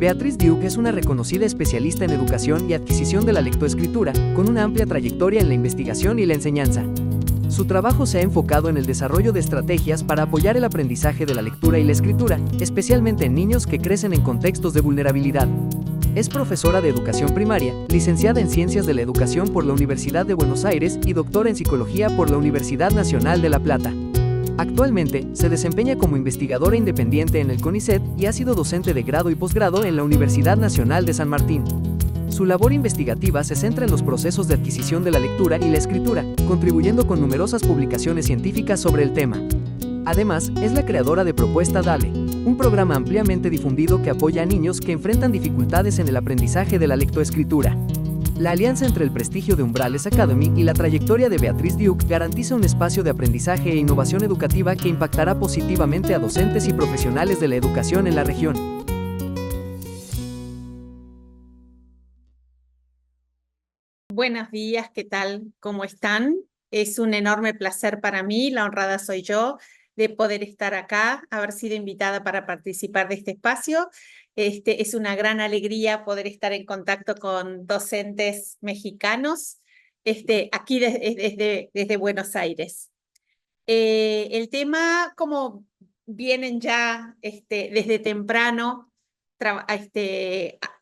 Beatriz Duke es una reconocida especialista en educación y adquisición de la lectoescritura, con una amplia trayectoria en la investigación y la enseñanza. Su trabajo se ha enfocado en el desarrollo de estrategias para apoyar el aprendizaje de la lectura y la escritura, especialmente en niños que crecen en contextos de vulnerabilidad. Es profesora de educación primaria, licenciada en Ciencias de la Educación por la Universidad de Buenos Aires y doctora en Psicología por la Universidad Nacional de La Plata. Actualmente, se desempeña como investigadora independiente en el CONICET y ha sido docente de grado y posgrado en la Universidad Nacional de San Martín. Su labor investigativa se centra en los procesos de adquisición de la lectura y la escritura, contribuyendo con numerosas publicaciones científicas sobre el tema. Además, es la creadora de Propuesta Dale, un programa ampliamente difundido que apoya a niños que enfrentan dificultades en el aprendizaje de la lectoescritura. La alianza entre el prestigio de Umbrales Academy y la trayectoria de Beatriz Duke garantiza un espacio de aprendizaje e innovación educativa que impactará positivamente a docentes y profesionales de la educación en la región. Buenos días, ¿qué tal? ¿Cómo están? Es un enorme placer para mí, la honrada soy yo, de poder estar acá, haber sido invitada para participar de este espacio. Es una gran alegría poder estar en contacto con docentes mexicanos, aquí desde Buenos Aires. El tema, como vienen ya desde temprano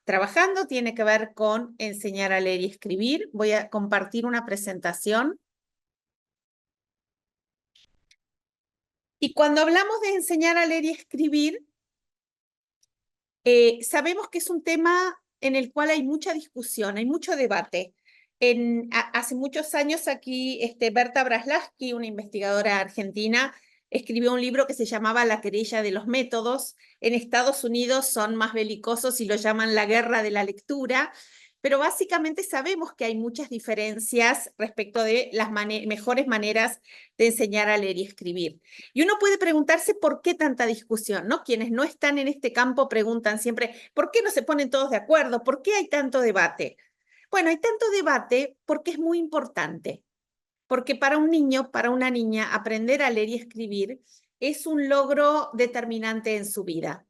trabajando, tiene que ver con enseñar a leer y escribir. Voy a compartir una presentación. Y cuando hablamos de enseñar a leer y escribir, sabemos que es un tema en el cual hay mucha discusión, hay mucho debate. Hace muchos años aquí Berta Braslavsky, una investigadora argentina, escribió un libro que se llamaba La querella de los métodos. En Estados Unidos son más belicosos y lo llaman la guerra de la lectura, pero básicamente sabemos que hay muchas diferencias respecto de las mejores maneras de enseñar a leer y escribir. Y uno puede preguntarse por qué tanta discusión, ¿no? Quienes no están en este campo preguntan siempre, ¿por qué no se ponen todos de acuerdo? ¿Por qué hay tanto debate? Bueno, hay tanto debate porque es muy importante, porque para un niño, para una niña, aprender a leer y escribir es un logro determinante en su vida.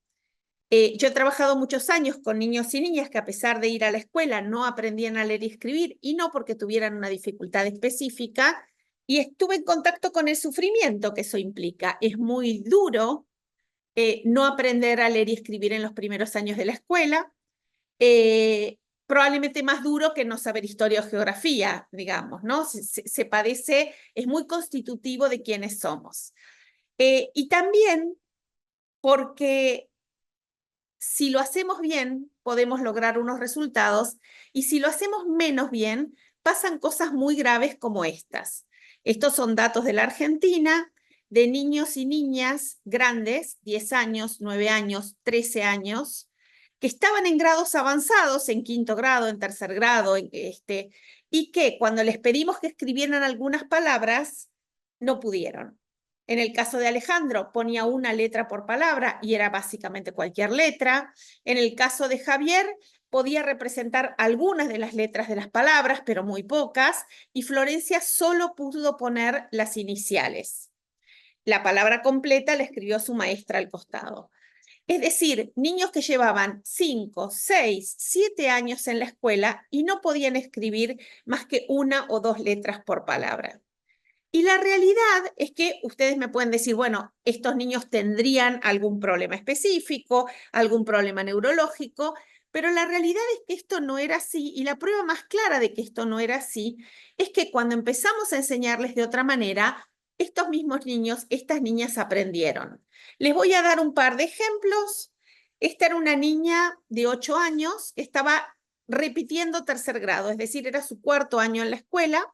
Yo he trabajado muchos años con niños y niñas que a pesar de ir a la escuela no aprendían a leer y escribir, y no porque tuvieran una dificultad específica, y estuve en contacto con el sufrimiento que eso implica. Es muy duro no aprender a leer y escribir en los primeros años de la escuela, probablemente más duro que no saber historia o geografía, digamos, ¿no? Se padece, es muy constitutivo de quiénes somos. Y también porque si lo hacemos bien, podemos lograr unos resultados, y si lo hacemos menos bien, pasan cosas muy graves como estas. Estos son datos de la Argentina, de niños y niñas grandes, 10 años, 9 años, 13 años, que estaban en grados avanzados, en quinto grado, en tercer grado, y que cuando les pedimos que escribieran algunas palabras, no pudieron. En el caso de Alejandro, ponía una letra por palabra y era básicamente cualquier letra. En el caso de Javier, podía representar algunas de las letras de las palabras, pero muy pocas, y Florencia solo pudo poner las iniciales. La palabra completa la escribió su maestra al costado. Es decir, niños que llevaban 5, 6, 7 años en la escuela y no podían escribir más que una o dos letras por palabra. Y la realidad es que ustedes me pueden decir, bueno, estos niños tendrían algún problema específico, algún problema neurológico, pero la realidad es que esto no era así, y la prueba más clara de que esto no era así es que cuando empezamos a enseñarles de otra manera, estos mismos niños, estas niñas aprendieron. Les voy a dar un par de ejemplos. Esta era una niña de 8 años que estaba repitiendo tercer grado, es decir, era su cuarto año en la escuela.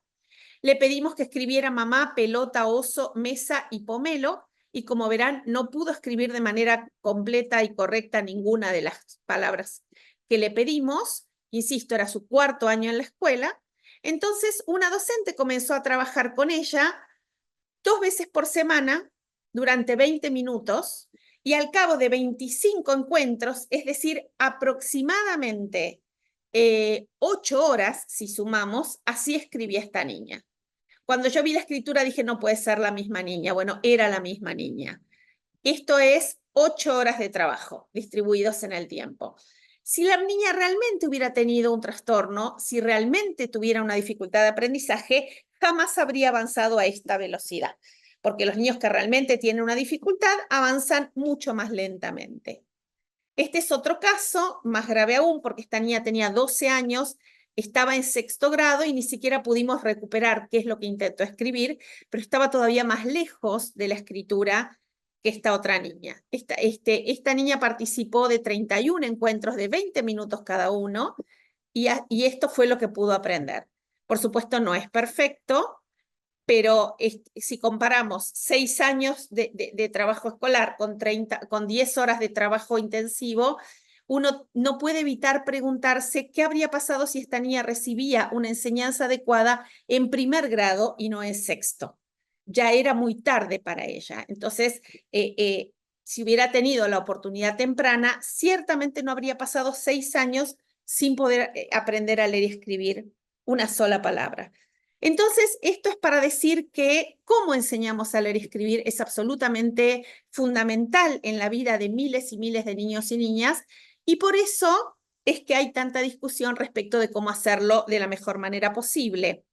Le pedimos que escribiera mamá, pelota, oso, mesa y pomelo, y como verán, no pudo escribir de manera completa y correcta ninguna de las palabras que le pedimos. Insisto, era su cuarto año en la escuela. Entonces, una docente comenzó a trabajar con ella 2 veces por semana durante 20 minutos, y al cabo de 25 encuentros, es decir, aproximadamente 8 horas, si sumamos, así escribía esta niña. Cuando yo vi la escritura dije, no puede ser la misma niña. Bueno, era la misma niña. Esto es 8 horas de trabajo distribuidos en el tiempo. Si la niña realmente hubiera tenido un trastorno, si realmente tuviera una dificultad de aprendizaje, jamás habría avanzado a esta velocidad, porque los niños que realmente tienen una dificultad avanzan mucho más lentamente. Este es otro caso, más grave aún, porque esta niña tenía 12 años, estaba en 6º grado y ni siquiera pudimos recuperar qué es lo que intentó escribir, pero estaba todavía más lejos de la escritura que esta otra niña. Esta niña participó de 31 encuentros de 20 minutos cada uno y esto fue lo que pudo aprender. Por supuesto, no es perfecto, pero si comparamos 6 años de trabajo escolar con 10 horas de trabajo intensivo, uno no puede evitar preguntarse qué habría pasado si esta niña recibía una enseñanza adecuada en 1er grado y no en 6º. Ya era muy tarde para ella. Entonces, si hubiera tenido la oportunidad temprana, ciertamente no habría pasado 6 años sin poder aprender a leer y escribir una sola palabra. Entonces, esto es para decir que cómo enseñamos a leer y escribir es absolutamente fundamental en la vida de miles y miles de niños y niñas, y por eso es que hay tanta discusión respecto de cómo hacerlo de la mejor manera posible.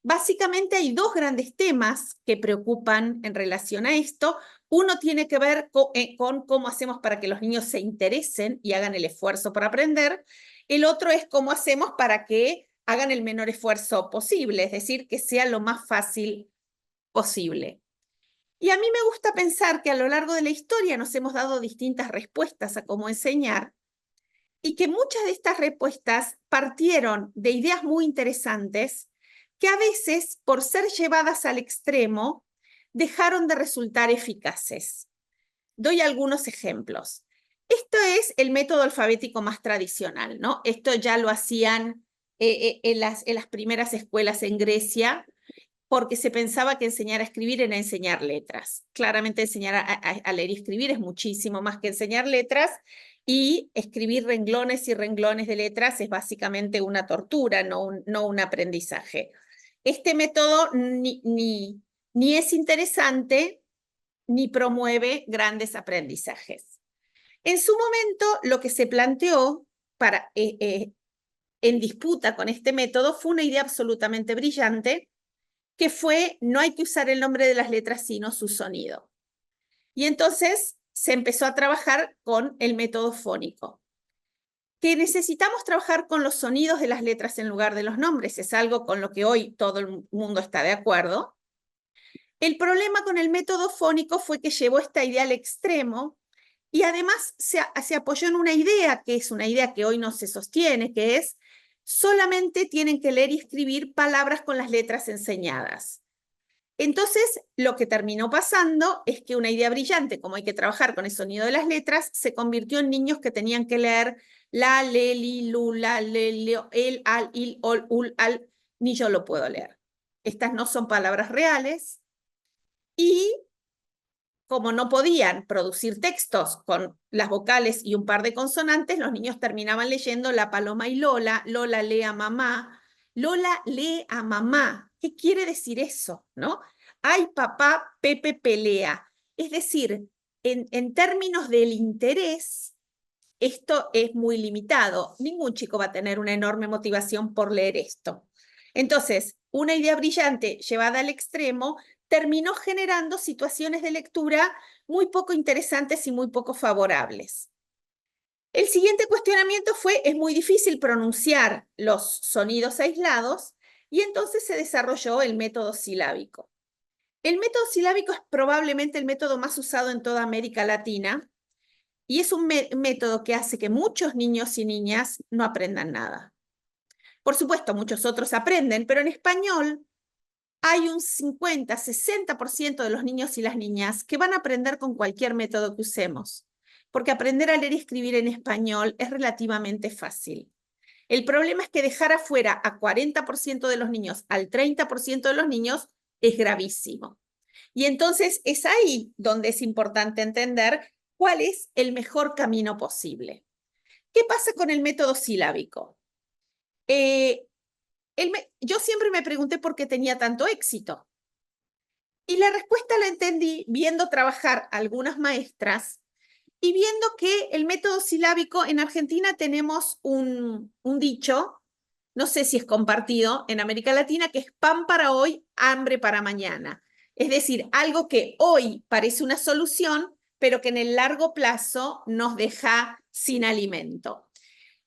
Básicamente hay 2 grandes temas que preocupan en relación a esto. Uno tiene que ver con cómo hacemos para que los niños se interesen y hagan el esfuerzo por aprender. El otro es cómo hacemos para que hagan el menor esfuerzo posible, es decir, que sea lo más fácil posible. Y a mí me gusta pensar que a lo largo de la historia nos hemos dado distintas respuestas a cómo enseñar y que muchas de estas respuestas partieron de ideas muy interesantes que a veces, por ser llevadas al extremo, dejaron de resultar eficaces. Doy algunos ejemplos. Esto es el método alfabético más tradicional, ¿no? Esto ya lo hacían en las primeras escuelas en Grecia, porque se pensaba que enseñar a escribir era enseñar letras. Claramente enseñar a leer y escribir es muchísimo más que enseñar letras, y escribir renglones y renglones de letras es básicamente una tortura, no un aprendizaje. Este método ni es interesante, ni promueve grandes aprendizajes. En su momento, lo que se planteó en disputa con este método fue una idea absolutamente brillante, que fue: no hay que usar el nombre de las letras, sino su sonido. Y entonces se empezó a trabajar con el método fónico. Que necesitamos trabajar con los sonidos de las letras en lugar de los nombres, es algo con lo que hoy todo el mundo está de acuerdo. El problema con el método fónico fue que llevó esta idea al extremo y además se apoyó en una idea, que es una idea que hoy no se sostiene, que es: solamente tienen que leer y escribir palabras con las letras enseñadas. Entonces, lo que terminó pasando es que una idea brillante, como hay que trabajar con el sonido de las letras, se convirtió en niños que tenían que leer la, le, li, lu, la, le, leo, el, al, il, ol, ul, al. Ni yo lo puedo leer. Estas no son palabras reales. Y como no podían producir textos con las vocales y un par de consonantes, los niños terminaban leyendo La paloma y Lola, Lola lee a mamá, Lola lee a mamá. ¿Qué quiere decir eso, no? Ay, papá, Pepe pelea. Es decir, en términos del interés, esto es muy limitado. Ningún chico va a tener una enorme motivación por leer esto. Entonces, una idea brillante llevada al extremo terminó generando situaciones de lectura muy poco interesantes y muy poco favorables. El siguiente cuestionamiento fue: es muy difícil pronunciar los sonidos aislados, y entonces se desarrolló el método silábico. El método silábico es probablemente el método más usado en toda América Latina, y es un método que hace que muchos niños y niñas no aprendan nada. Por supuesto, muchos otros aprenden, pero en español hay un 50-60% de los niños y las niñas que van a aprender con cualquier método que usemos, porque aprender a leer y escribir en español es relativamente fácil. El problema es que dejar afuera a 40% de los niños, al 30% de los niños, es gravísimo. Y entonces es ahí donde es importante entender cuál es el mejor camino posible. ¿Qué pasa con el método silábico? Yo siempre me pregunté por qué tenía tanto éxito. Y la respuesta la entendí viendo trabajar a algunas maestras y viendo que el método silábico, en Argentina tenemos un dicho, no sé si es compartido en América Latina, que es pan para hoy, hambre para mañana. Es decir, algo que hoy parece una solución, pero que en el largo plazo nos deja sin alimento.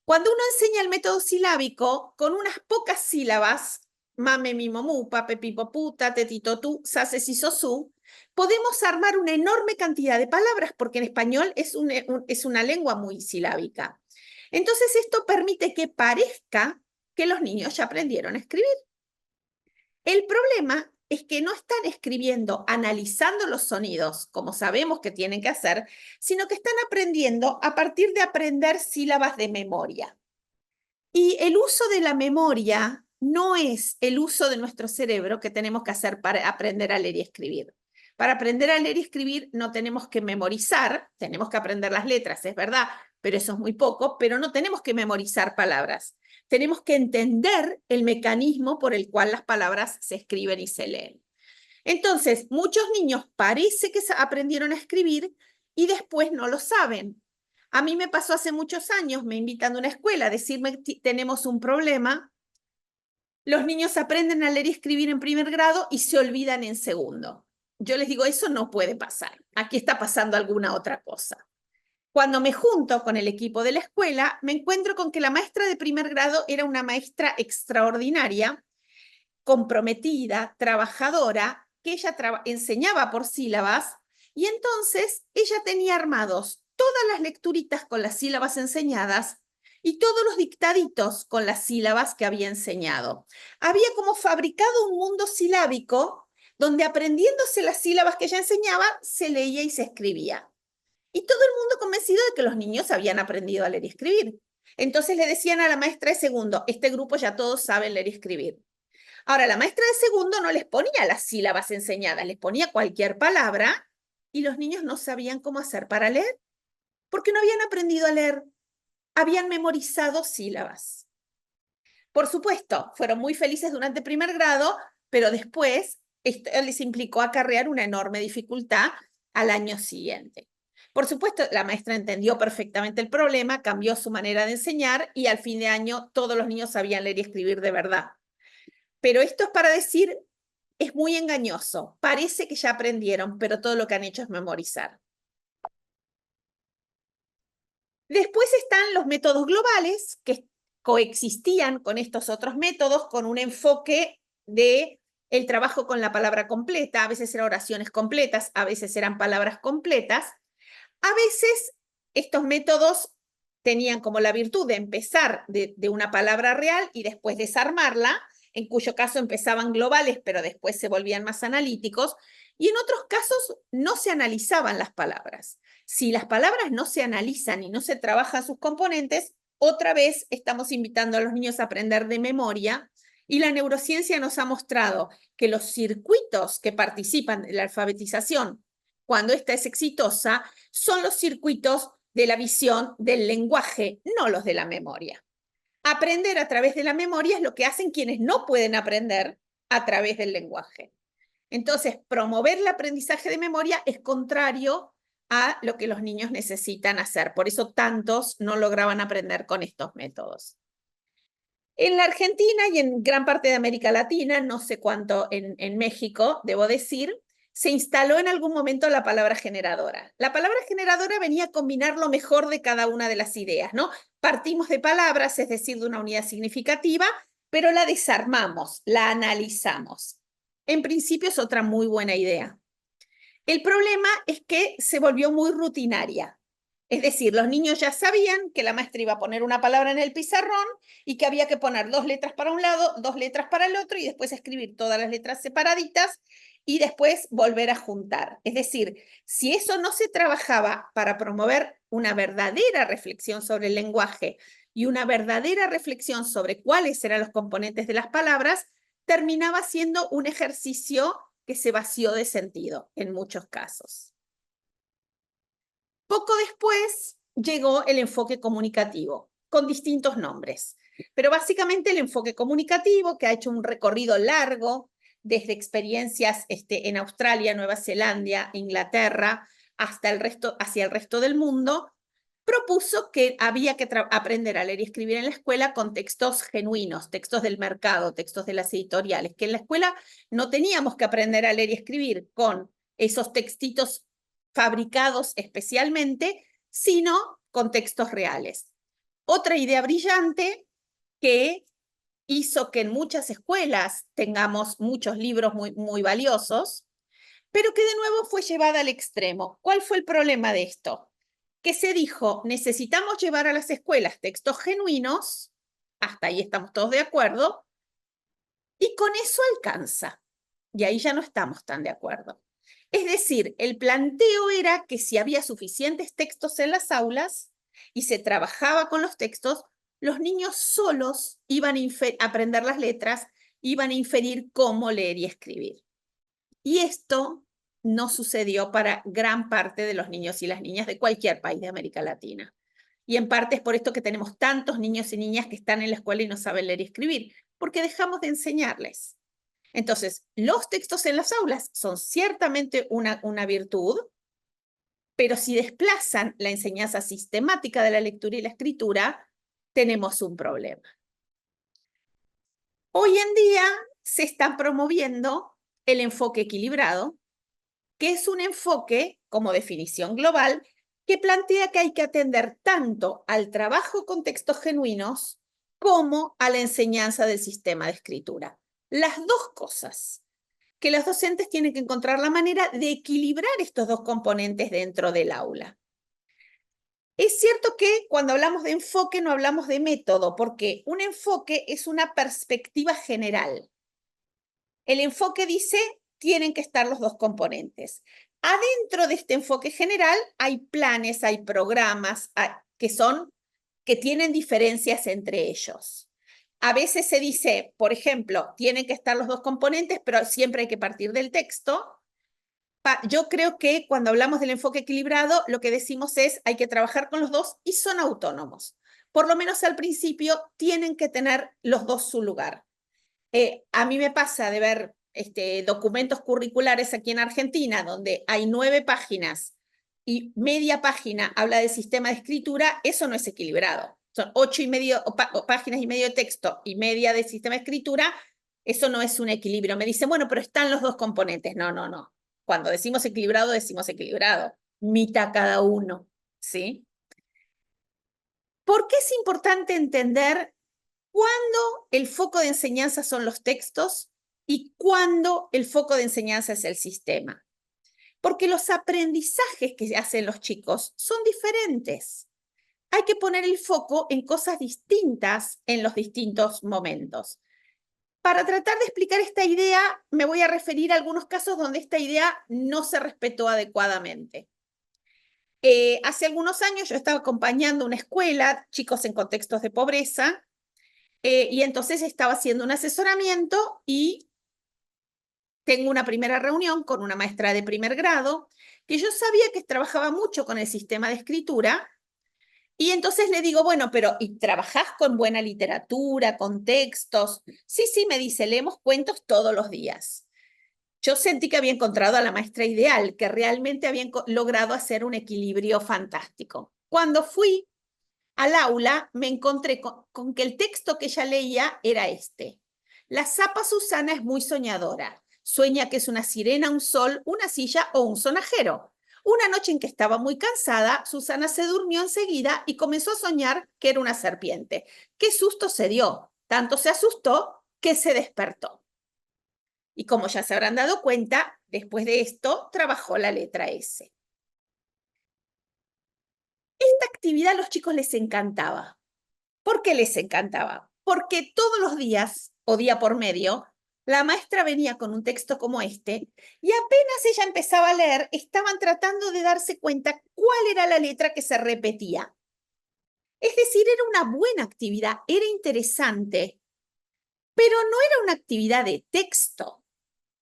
Cuando uno enseña el método silábico, con unas pocas sílabas, mame, mi, momú, pape, pipo, puta, tetito, tú, sase, si, sosú, podemos armar una enorme cantidad de palabras, porque en español es una lengua muy silábica. Entonces, esto permite que parezca que los niños ya aprendieron a escribir. El problema es que no están escribiendo, analizando los sonidos, como sabemos que tienen que hacer, sino que están aprendiendo a partir de aprender sílabas de memoria. Y el uso de la memoria no es el uso de nuestro cerebro que tenemos que hacer para aprender a leer y escribir. Para aprender a leer y escribir no tenemos que memorizar, tenemos que aprender las letras, es verdad, pero eso es muy poco, pero no tenemos que memorizar palabras. Tenemos que entender el mecanismo por el cual las palabras se escriben y se leen. Entonces, muchos niños parece que aprendieron a escribir y después no lo saben. A mí me pasó hace muchos años, me invitan a una escuela a decirme tenemos un problema. Los niños aprenden a leer y escribir en primer grado y se olvidan en segundo. Yo les digo, eso no puede pasar. Aquí está pasando alguna otra cosa. Cuando me junto con el equipo de la escuela, me encuentro con que la maestra de primer grado era una maestra extraordinaria, comprometida, trabajadora, que ella enseñaba por sílabas, y entonces ella tenía armados todas las lecturitas con las sílabas enseñadas y todos los dictaditos con las sílabas que había enseñado. Había como fabricado un mundo silábico donde aprendiéndose las sílabas que ella enseñaba, se leía y se escribía. Y todo el mundo convencido de que los niños habían aprendido a leer y escribir. Entonces le decían a la maestra de segundo, este grupo ya todos saben leer y escribir. Ahora, la maestra de segundo no les ponía las sílabas enseñadas, les ponía cualquier palabra y los niños no sabían cómo hacer para leer, porque no habían aprendido a leer, habían memorizado sílabas. Por supuesto, fueron muy felices durante primer grado, pero después esto les implicó acarrear una enorme dificultad al año siguiente. Por supuesto, la maestra entendió perfectamente el problema, cambió su manera de enseñar y al fin de año todos los niños sabían leer y escribir de verdad. Pero esto es para decir, es muy engañoso. Parece que ya aprendieron, pero todo lo que han hecho es memorizar. Después están los métodos globales, que coexistían con estos otros métodos, con un enfoque de el trabajo con la palabra completa. A veces eran oraciones completas, a veces eran palabras completas. A veces estos métodos tenían como la virtud de empezar de una palabra real y después desarmarla, en cuyo caso empezaban globales, pero después se volvían más analíticos, y en otros casos no se analizaban las palabras. Si las palabras no se analizan y no se trabajan sus componentes, otra vez estamos invitando a los niños a aprender de memoria, y la neurociencia nos ha mostrado que los circuitos que participan en la alfabetización, cuando esta es exitosa, son los circuitos de la visión del lenguaje, no los de la memoria. Aprender a través de la memoria es lo que hacen quienes no pueden aprender a través del lenguaje. Entonces, promover el aprendizaje de memoria es contrario a lo que los niños necesitan hacer. Por eso tantos no lograban aprender con estos métodos. En la Argentina y en gran parte de América Latina, no sé cuánto en México, debo decir, se instaló en algún momento la palabra generadora. La palabra generadora venía a combinar lo mejor de cada una de las ideas, ¿no? Partimos de palabras, es decir, de una unidad significativa, pero la desarmamos, la analizamos. En principio es otra muy buena idea. El problema es que se volvió muy rutinaria. Es decir, los niños ya sabían que la maestra iba a poner una palabra en el pizarrón y que había que poner 2 letras para un lado, 2 letras para el otro y después escribir todas las letras separaditas y después volver a juntar. Es decir, si eso no se trabajaba para promover una verdadera reflexión sobre el lenguaje y una verdadera reflexión sobre cuáles eran los componentes de las palabras, terminaba siendo un ejercicio que se vació de sentido en muchos casos. Poco después llegó el enfoque comunicativo, con distintos nombres, pero básicamente el enfoque comunicativo, que ha hecho un recorrido largo desde experiencias en Australia, Nueva Zelanda, Inglaterra, hacia el resto del mundo, propuso que había que aprender a leer y escribir en la escuela con textos genuinos, textos del mercado, textos de las editoriales, que en la escuela no teníamos que aprender a leer y escribir con esos textitos fabricados especialmente, sino con textos reales. Otra idea brillante que hizo que en muchas escuelas tengamos muchos libros muy valiosos, pero que de nuevo fue llevada al extremo. ¿Cuál fue el problema de esto? Que se dijo, necesitamos llevar a las escuelas textos genuinos, hasta ahí estamos todos de acuerdo, y con eso alcanza. Y ahí ya no estamos tan de acuerdo. Es decir, el planteo era que si había suficientes textos en las aulas y se trabajaba con los textos, los niños solos iban a aprender las letras, iban a inferir cómo leer y escribir. Y esto no sucedió para gran parte de los niños y las niñas de cualquier país de América Latina. Y en parte es por esto que tenemos tantos niños y niñas que están en la escuela y no saben leer y escribir, porque dejamos de enseñarles. Entonces, los textos en las aulas son ciertamente una virtud, pero si desplazan la enseñanza sistemática de la lectura y la escritura, tenemos un problema. Hoy en día se está promoviendo el enfoque equilibrado, que es un enfoque, como definición global, que plantea que hay que atender tanto al trabajo con textos genuinos como a la enseñanza del sistema de escritura. Las dos cosas, que los docentes tienen que encontrar la manera de equilibrar estos dos componentes dentro del aula. Es cierto que cuando hablamos de enfoque no hablamos de método, porque un enfoque es una perspectiva general. El enfoque dice, tienen que estar los dos componentes. Adentro de este enfoque general hay planes, hay programas que tienen diferencias entre ellos. A veces se dice, por ejemplo, tienen que estar los dos componentes, pero siempre hay que partir del texto. Yo creo que cuando hablamos del enfoque equilibrado, lo que decimos es, hay que trabajar con los dos y son autónomos. Por lo menos al principio tienen que tener los dos su lugar. A mí me pasa de ver documentos curriculares aquí en Argentina, donde hay 9 páginas y media página habla del sistema de escritura, eso no es equilibrado. Son 8 y medio, páginas y medio de texto y media de sistema de escritura, eso no es un equilibrio. Me dicen, bueno, pero están los dos componentes. No, no, no. Cuando decimos equilibrado, mitad cada uno, ¿sí? ¿Por qué es importante entender cuándo el foco de enseñanza son los textos y cuándo el foco de enseñanza es el sistema? Porque los aprendizajes que hacen los chicos son diferentes. Hay que poner el foco en cosas distintas en los distintos momentos. Para tratar de explicar esta idea, me voy a referir a algunos casos donde esta idea no se respetó adecuadamente. Hace algunos años yo estaba acompañando una escuela, chicos en contextos de pobreza, y entonces estaba haciendo un asesoramiento y tengo una primera reunión con una maestra de primer grado, que yo sabía que trabajaba mucho con el sistema de escritura, y entonces le digo, bueno, pero ¿y trabajás con buena literatura, con textos? Sí, sí, me dice, leemos cuentos todos los días. Yo sentí que había encontrado a la maestra ideal, que realmente había logrado hacer un equilibrio fantástico. Cuando fui al aula, me encontré con que el texto que ella leía era este. La zapa Susana es muy soñadora. Sueña que es una sirena, un sol, una silla o un sonajero. Una noche en que estaba muy cansada, Susana se durmió enseguida y comenzó a soñar que era una serpiente. ¡Qué susto se dio! Tanto se asustó que se despertó. Y como ya se habrán dado cuenta, después de esto trabajó la letra S. Esta actividad a los chicos les encantaba. ¿Por qué les encantaba? Porque todos los días, o día por medio, la maestra venía con un texto como este y apenas ella empezaba a leer, estaban tratando de darse cuenta cuál era la letra que se repetía. Es decir, era una buena actividad, era interesante, pero no era una actividad de texto.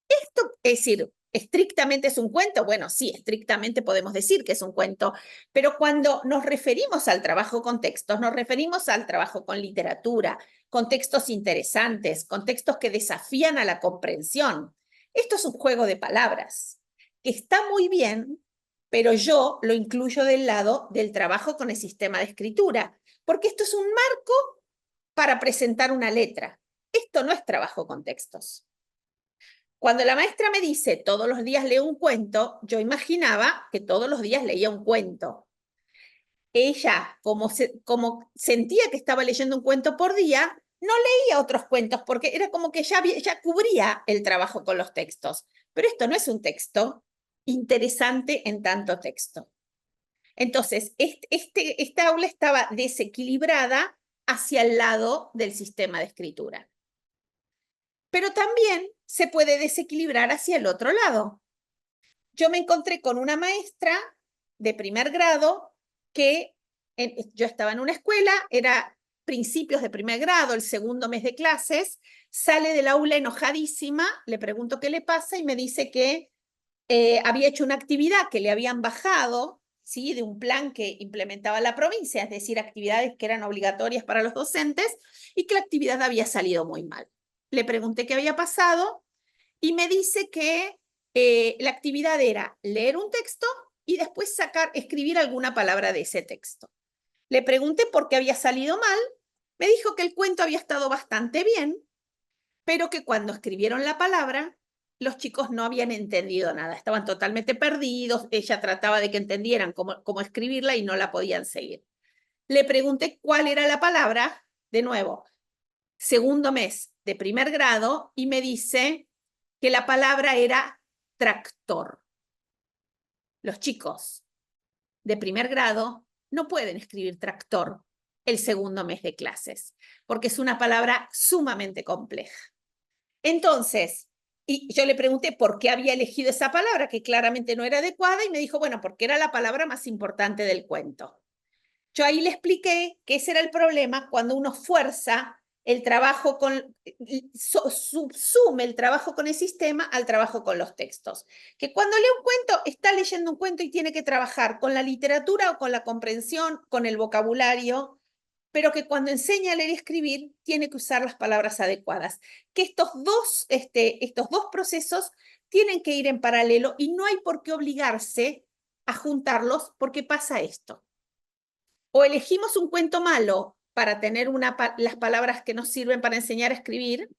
Esto, es decir, ¿estrictamente es un cuento? Bueno, sí, estrictamente podemos decir que es un cuento, pero cuando nos referimos al trabajo con textos, nos referimos al trabajo con literatura, con textos interesantes, con textos que desafían a la comprensión. Esto es un juego de palabras que está muy bien, pero yo lo incluyo del lado del trabajo con el sistema de escritura, porque esto es un marco para presentar una letra. Esto no es trabajo con textos. Cuando la maestra me dice todos los días leo un cuento, yo imaginaba que todos los días leía un cuento. Ella, como sentía que estaba leyendo un cuento por día, no leía otros cuentos porque era como que ya cubría el trabajo con los textos. Pero esto no es un texto interesante en tanto texto. Entonces, esta aula estaba desequilibrada hacia el lado del sistema de escritura. Pero también se puede desequilibrar hacia el otro lado. Yo me encontré con una maestra de primer grado que yo estaba en una escuela, era principios de primer grado, el segundo mes de clases, sale del aula enojadísima, le pregunto qué le pasa y me dice que había hecho una actividad que le habían bajado, ¿sí?, de un plan que implementaba la provincia, es decir, actividades que eran obligatorias para los docentes, y que la actividad había salido muy mal. Le pregunté qué había pasado y me dice que la actividad era leer un texto y después escribir alguna palabra de ese texto. Le pregunté por qué había salido mal, me dijo que el cuento había estado bastante bien, pero que cuando escribieron la palabra, los chicos no habían entendido nada, estaban totalmente perdidos, ella trataba de que entendieran cómo escribirla y no la podían seguir. Le pregunté cuál era la palabra, de nuevo, segundo mes de primer grado, y me dice que la palabra era tractor. Los chicos de primer grado no pueden escribir tractor el segundo mes de clases, porque es una palabra sumamente compleja. Entonces, y yo le pregunté por qué había elegido esa palabra, que claramente no era adecuada, y me dijo, bueno, porque era la palabra más importante del cuento. Yo ahí le expliqué que ese era el problema cuando uno fuerza el trabajo subsume el trabajo con el sistema al trabajo con los textos. Que cuando lee un cuento, está leyendo un cuento y tiene que trabajar con la literatura o con la comprensión, con el vocabulario, pero que cuando enseña a leer y escribir, tiene que usar las palabras adecuadas. Que estos dos procesos tienen que ir en paralelo y no hay por qué obligarse a juntarlos, porque pasa esto. O elegimos un cuento malo para tener las palabras que nos sirven para enseñar a escribir,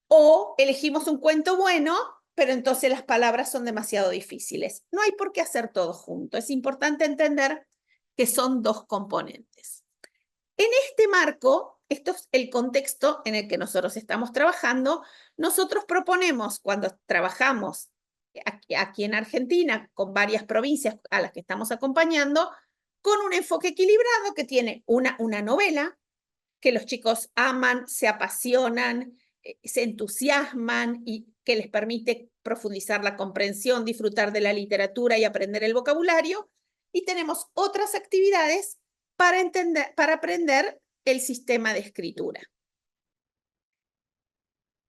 o elegimos un cuento bueno, pero entonces las palabras son demasiado difíciles. No hay por qué hacer todo junto. Es importante entender que son dos componentes. En este marco, esto es el contexto en el que nosotros estamos trabajando. Nosotros proponemos, cuando trabajamos aquí en Argentina, con varias provincias a las que estamos acompañando, con un enfoque equilibrado que tiene una novela que los chicos aman, se apasionan, se entusiasman y que les permite profundizar la comprensión, disfrutar de la literatura y aprender el vocabulario. Y tenemos otras actividades para aprender el sistema de escritura.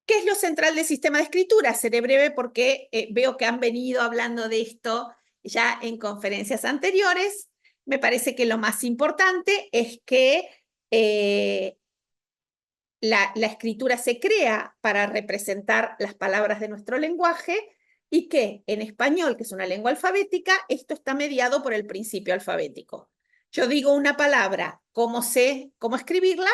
¿Qué es lo central del sistema de escritura? Seré breve porque veo que han venido hablando de esto ya en conferencias anteriores. Me parece que lo más importante es que la escritura se crea para representar las palabras de nuestro lenguaje y que en español, que es una lengua alfabética, esto está mediado por el principio alfabético. Yo digo una palabra, ¿cómo sé cómo escribirla?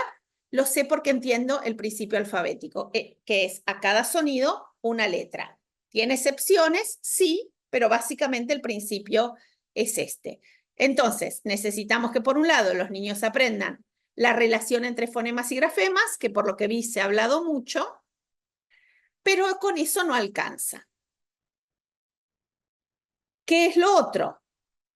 Lo sé porque entiendo el principio alfabético, que es a cada sonido una letra. ¿Tiene excepciones? Sí, pero básicamente el principio es este. Entonces, necesitamos que por un lado los niños aprendan la relación entre fonemas y grafemas, que por lo que vi se ha hablado mucho, pero con eso no alcanza. ¿Qué es lo otro?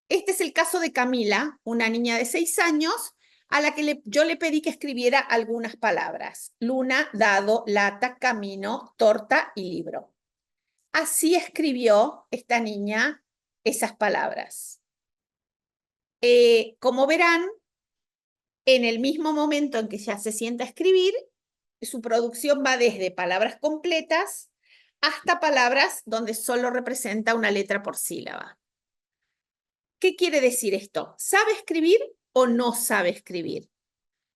Este es el caso de Camila, una niña de 6 años, a la que yo le pedí que escribiera algunas palabras. Luna, dado, lata, camino, torta y libro. Así escribió esta niña esas palabras. Como verán, en el mismo momento en que ya se sienta a escribir, su producción va desde palabras completas hasta palabras donde solo representa una letra por sílaba. ¿Qué quiere decir esto? ¿Sabe escribir o no sabe escribir?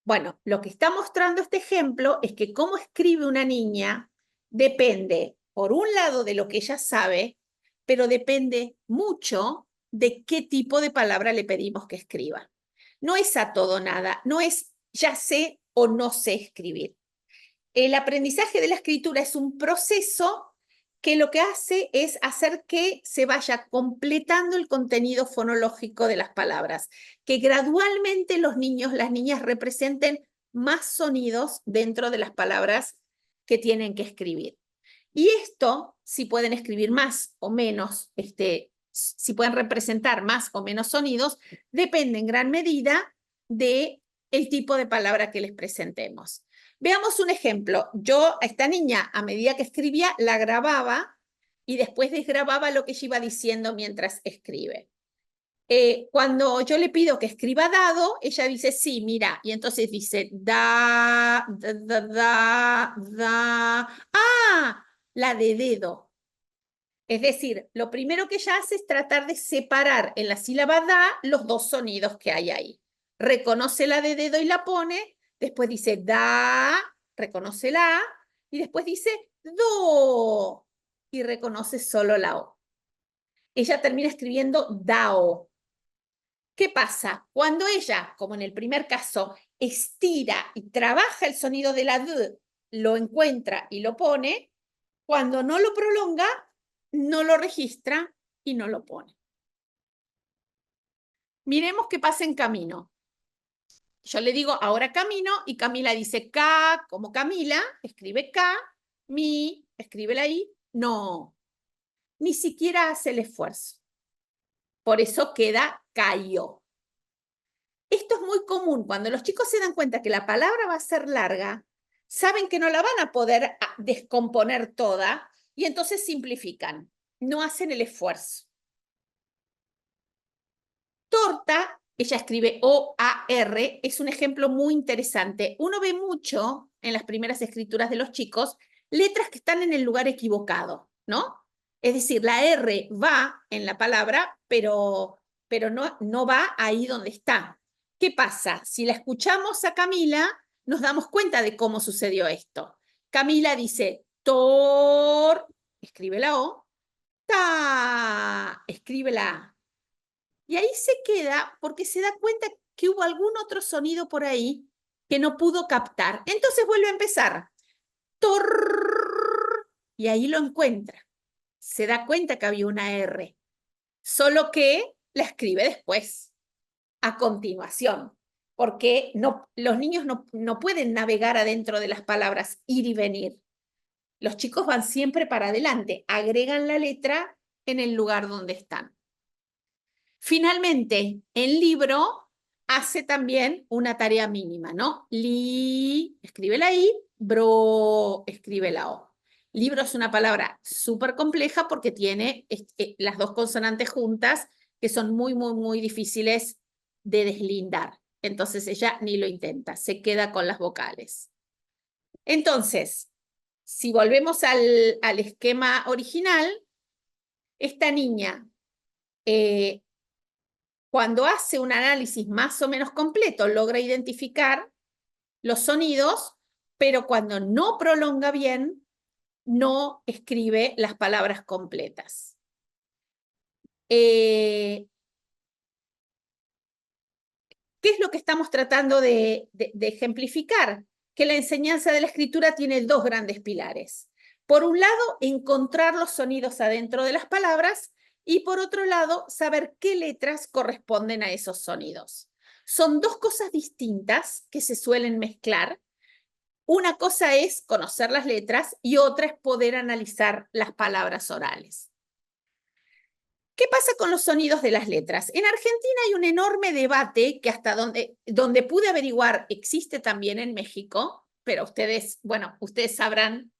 Bueno, lo que está mostrando este ejemplo es que cómo escribe una niña depende, por un lado, de lo que ella sabe, pero depende mucho de qué tipo de palabra le pedimos que escriba. No es a todo o nada, no es ya sé o no sé escribir. El aprendizaje de la escritura es un proceso que lo que hace es hacer que se vaya completando el contenido fonológico de las palabras, que gradualmente los niños, las niñas representen más sonidos dentro de las palabras que tienen que escribir. Y esto, si pueden escribir más o menos, si pueden representar más o menos sonidos, depende en gran medida del tipo de palabra que les presentemos. Veamos un ejemplo. Yo a esta niña, a medida que escribía, la grababa y después desgrababa lo que ella iba diciendo mientras escribe. Cuando yo le pido que escriba dado, ella dice, sí, mira, y entonces dice, da, da, da, da, da. ¡Ah! La de dedo. Es decir, lo primero que ella hace es tratar de separar en la sílaba da los dos sonidos que hay ahí. Reconoce la de dedo y la pone, después dice da, reconoce la A, y después dice do, y reconoce solo la O. Ella termina escribiendo dao. ¿Qué pasa? Cuando ella, como en el primer caso, estira y trabaja el sonido de la D, lo encuentra y lo pone, cuando no lo prolonga, no lo registra y no lo pone. Miremos qué pasa en camino. Yo le digo ahora camino y Camila dice K como Camila, escribe K, mi, escribe la I, no, ni siquiera hace el esfuerzo. Por eso queda cayó. Esto es muy común. Cuando los chicos se dan cuenta que la palabra va a ser larga, saben que no la van a poder descomponer toda y entonces simplifican. No hacen el esfuerzo. Torta, ella escribe O-A-R, es un ejemplo muy interesante. Uno ve mucho en las primeras escrituras de los chicos letras que están en el lugar equivocado, ¿no? Es decir, la R va en la palabra, pero no va ahí donde está. ¿Qué pasa? Si la escuchamos a Camila, nos damos cuenta de cómo sucedió esto. Camila dice tor, escribe la O, ta, escribe la A. Y ahí se queda porque se da cuenta que hubo algún otro sonido por ahí que no pudo captar. Entonces vuelve a empezar. Tor, y ahí lo encuentra. Se da cuenta que había una R, solo que la escribe después, a continuación, porque los niños no pueden navegar adentro de las palabras, ir y venir. Los chicos van siempre para adelante, agregan la letra en el lugar donde están. Finalmente, el libro hace también una tarea mínima, ¿no? Li, escribe la I, bro, escribe la O. Libro es una palabra súper compleja porque tiene las dos consonantes juntas que son muy, muy, muy difíciles de deslindar. Entonces ella ni lo intenta, se queda con las vocales. Entonces, si volvemos al esquema original, esta niña cuando hace un análisis más o menos completo, logra identificar los sonidos, pero cuando no prolonga bien, no escribe las palabras completas. ¿Qué es lo que estamos tratando de ejemplificar? Que la enseñanza de la escritura tiene dos grandes pilares. Por un lado, encontrar los sonidos adentro de las palabras y por otro lado, saber qué letras corresponden a esos sonidos. Son dos cosas distintas que se suelen mezclar. Una cosa es conocer las letras y otra es poder analizar las palabras orales. ¿Qué pasa con los sonidos de las letras? En Argentina hay un enorme debate que hasta donde pude averiguar existe también en México, pero ustedes sabrán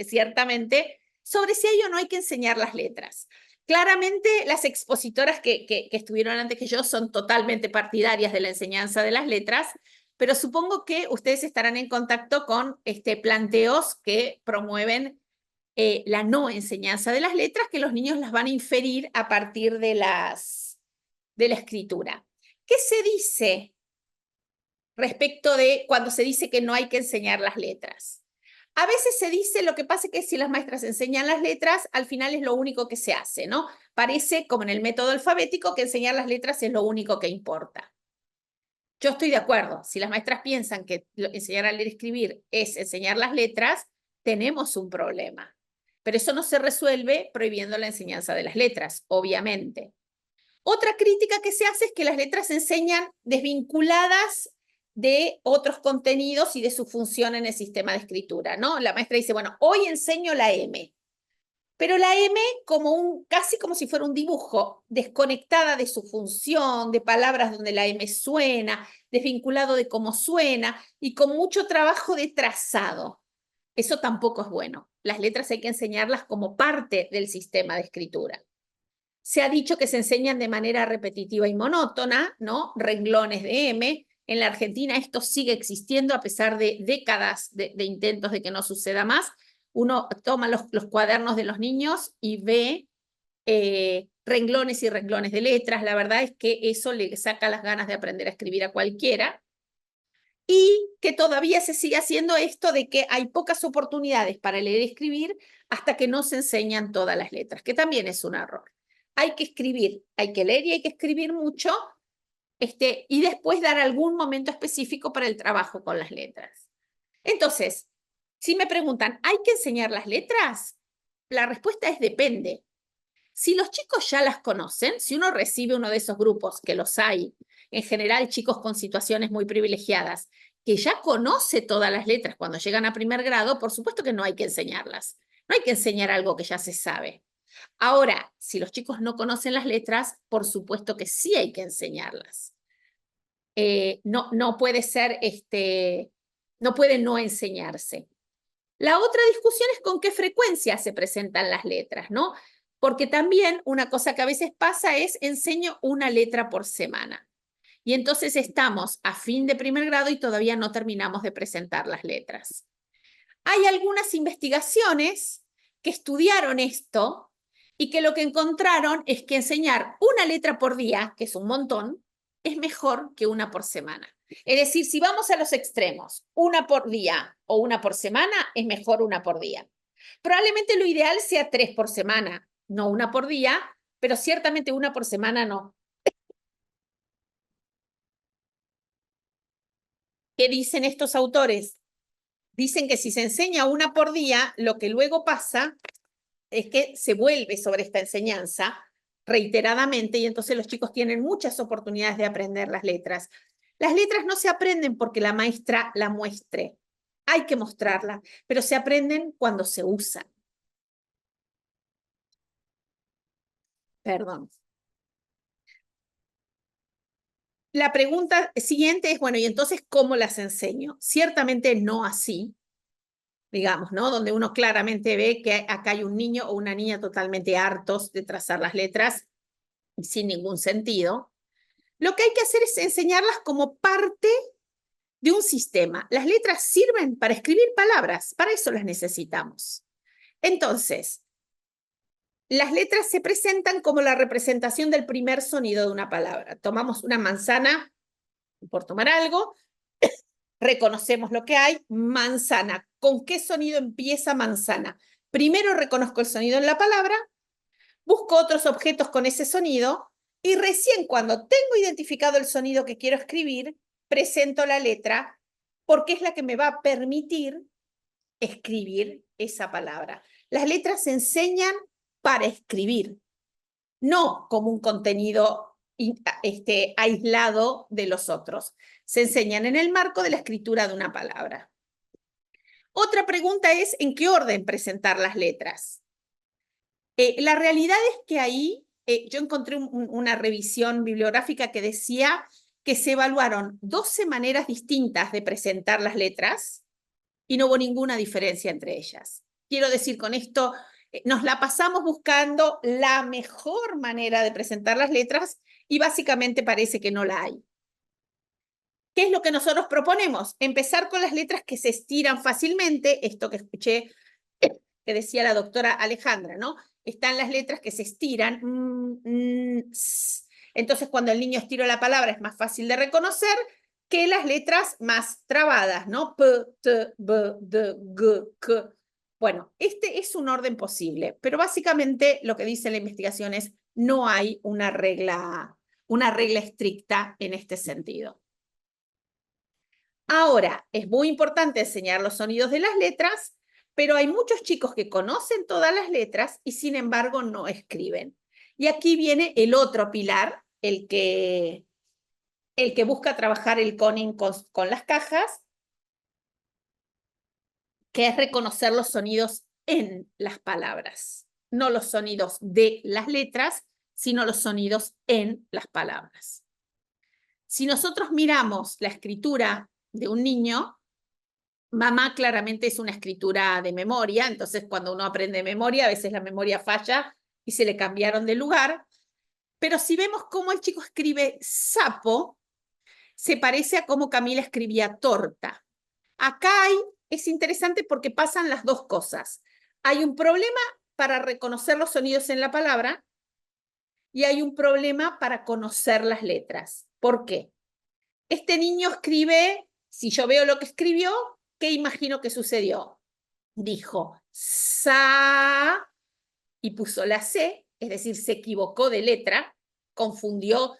ciertamente sobre si hay o no hay que enseñar las letras. Claramente las expositoras que estuvieron antes que yo son totalmente partidarias de la enseñanza de las letras, pero supongo que ustedes estarán en contacto con planteos que promueven la no enseñanza de las letras, que los niños las van a inferir a partir de la escritura. ¿Qué se dice respecto de cuando se dice que no hay que enseñar las letras? A veces se dice, lo que pasa es que si las maestras enseñan las letras, al final es lo único que se hace, ¿no? parece, como en el método alfabético, que enseñar las letras es lo único que importa. Yo estoy de acuerdo. Si las maestras piensan que enseñar a leer y escribir es enseñar las letras, tenemos un problema. Pero eso no se resuelve prohibiendo la enseñanza de las letras, obviamente. Otra crítica que se hace es que las letras se enseñan desvinculadas de otros contenidos y de su función en el sistema de escritura, ¿no? La maestra dice, bueno, hoy enseño la M, pero la M casi como si fuera un dibujo, desconectada de su función, de palabras donde la M suena, desvinculado de cómo suena y con mucho trabajo de trazado. Eso tampoco es bueno. Las letras hay que enseñarlas como parte del sistema de escritura. Se ha dicho que se enseñan de manera repetitiva y monótona, ¿no? Renglones de M. En la Argentina esto sigue existiendo a pesar de décadas de intentos de que no suceda más. Uno toma los cuadernos de los niños y ve renglones y renglones de letras. La verdad es que eso le saca las ganas de aprender a escribir a cualquiera. Y que todavía se sigue haciendo esto de que hay pocas oportunidades para leer y escribir hasta que no se enseñan todas las letras, que también es un error. Hay que escribir, hay que leer y hay que escribir mucho, y después dar algún momento específico para el trabajo con las letras. Entonces, si me preguntan, ¿hay que enseñar las letras? La respuesta es depende. Si los chicos ya las conocen, si uno recibe uno de esos grupos, que los hay, en general chicos con situaciones muy privilegiadas, que ya conoce todas las letras cuando llegan a primer grado, por supuesto que no hay que enseñarlas. No hay que enseñar algo que ya se sabe. Ahora, si los chicos no conocen las letras, por supuesto que sí hay que enseñarlas. No puede ser, no puede no enseñarse. La otra discusión es con qué frecuencia se presentan las letras, ¿no? Porque también una cosa que a veces pasa es enseño una letra por semana. Y entonces estamos a fin de primer grado y todavía no terminamos de presentar las letras. Hay algunas investigaciones que estudiaron esto y que lo que encontraron es que enseñar una letra por día, que es un montón, es mejor que una por semana. Es decir, si vamos a los extremos, una por día o una por semana, es mejor una por día. Probablemente lo ideal sea 3 por semana, no una por día, pero ciertamente una por semana no. ¿Qué dicen estos autores? Dicen que si se enseña una por día, lo que luego pasa es que se vuelve sobre esta enseñanza reiteradamente y entonces los chicos tienen muchas oportunidades de aprender las letras. Las letras no se aprenden porque la maestra la muestre. Hay que mostrarla, pero se aprenden cuando se usan. Perdón. La pregunta siguiente es, bueno, ¿y entonces cómo las enseño? Ciertamente no así, digamos, ¿no? Donde uno claramente ve que acá hay un niño o una niña totalmente hartos de trazar las letras sin ningún sentido. Lo que hay que hacer es enseñarlas como parte de un sistema. Las letras sirven para escribir palabras, para eso las necesitamos. Entonces, las letras se presentan como la representación del primer sonido de una palabra. Tomamos una manzana, por tomar algo, reconocemos lo que hay, manzana. ¿Con qué sonido empieza manzana? Primero reconozco el sonido en la palabra, busco otros objetos con ese sonido y recién cuando tengo identificado el sonido que quiero escribir, presento la letra porque es la que me va a permitir escribir esa palabra. Las letras se enseñan para escribir, no como un contenido aislado de los otros. Se enseñan en el marco de la escritura de una palabra. Otra pregunta es, ¿en qué orden presentar las letras? La realidad es que ahí yo encontré una revisión bibliográfica que decía que se evaluaron 12 maneras distintas de presentar las letras y no hubo ninguna diferencia entre ellas. Quiero decir con esto, nos la pasamos buscando la mejor manera de presentar las letras y básicamente parece que no la hay. ¿Qué es lo que nosotros proponemos? Empezar con las letras que se estiran fácilmente, esto que escuché que decía la doctora Alejandra, ¿no? Están las letras que se estiran. Entonces, cuando el niño estira la palabra es más fácil de reconocer que las letras más trabadas, ¿no? P, T, B, D, G, K. Bueno, este es un orden posible, pero básicamente lo que dice la investigación es no hay una regla estricta en este sentido. Ahora, es muy importante enseñar los sonidos de las letras, pero hay muchos chicos que conocen todas las letras y sin embargo no escriben. Y aquí viene el otro pilar, el que busca trabajar el Conning con las cajas, que es reconocer los sonidos en las palabras, no los sonidos de las letras, sino los sonidos en las palabras. Si nosotros miramos la escritura de un niño, mamá claramente es una escritura de memoria, entonces cuando uno aprende memoria, a veces la memoria falla y se le cambiaron de lugar, pero si vemos cómo el chico escribe sapo, se parece a cómo Camila escribía torta. Acá es interesante porque pasan las dos cosas. Hay un problema para reconocer los sonidos en la palabra y hay un problema para conocer las letras. ¿Por qué? Este niño escribe, si yo veo lo que escribió, ¿qué imagino que sucedió? Dijo sa y puso la C, es decir, se equivocó de letra, confundió,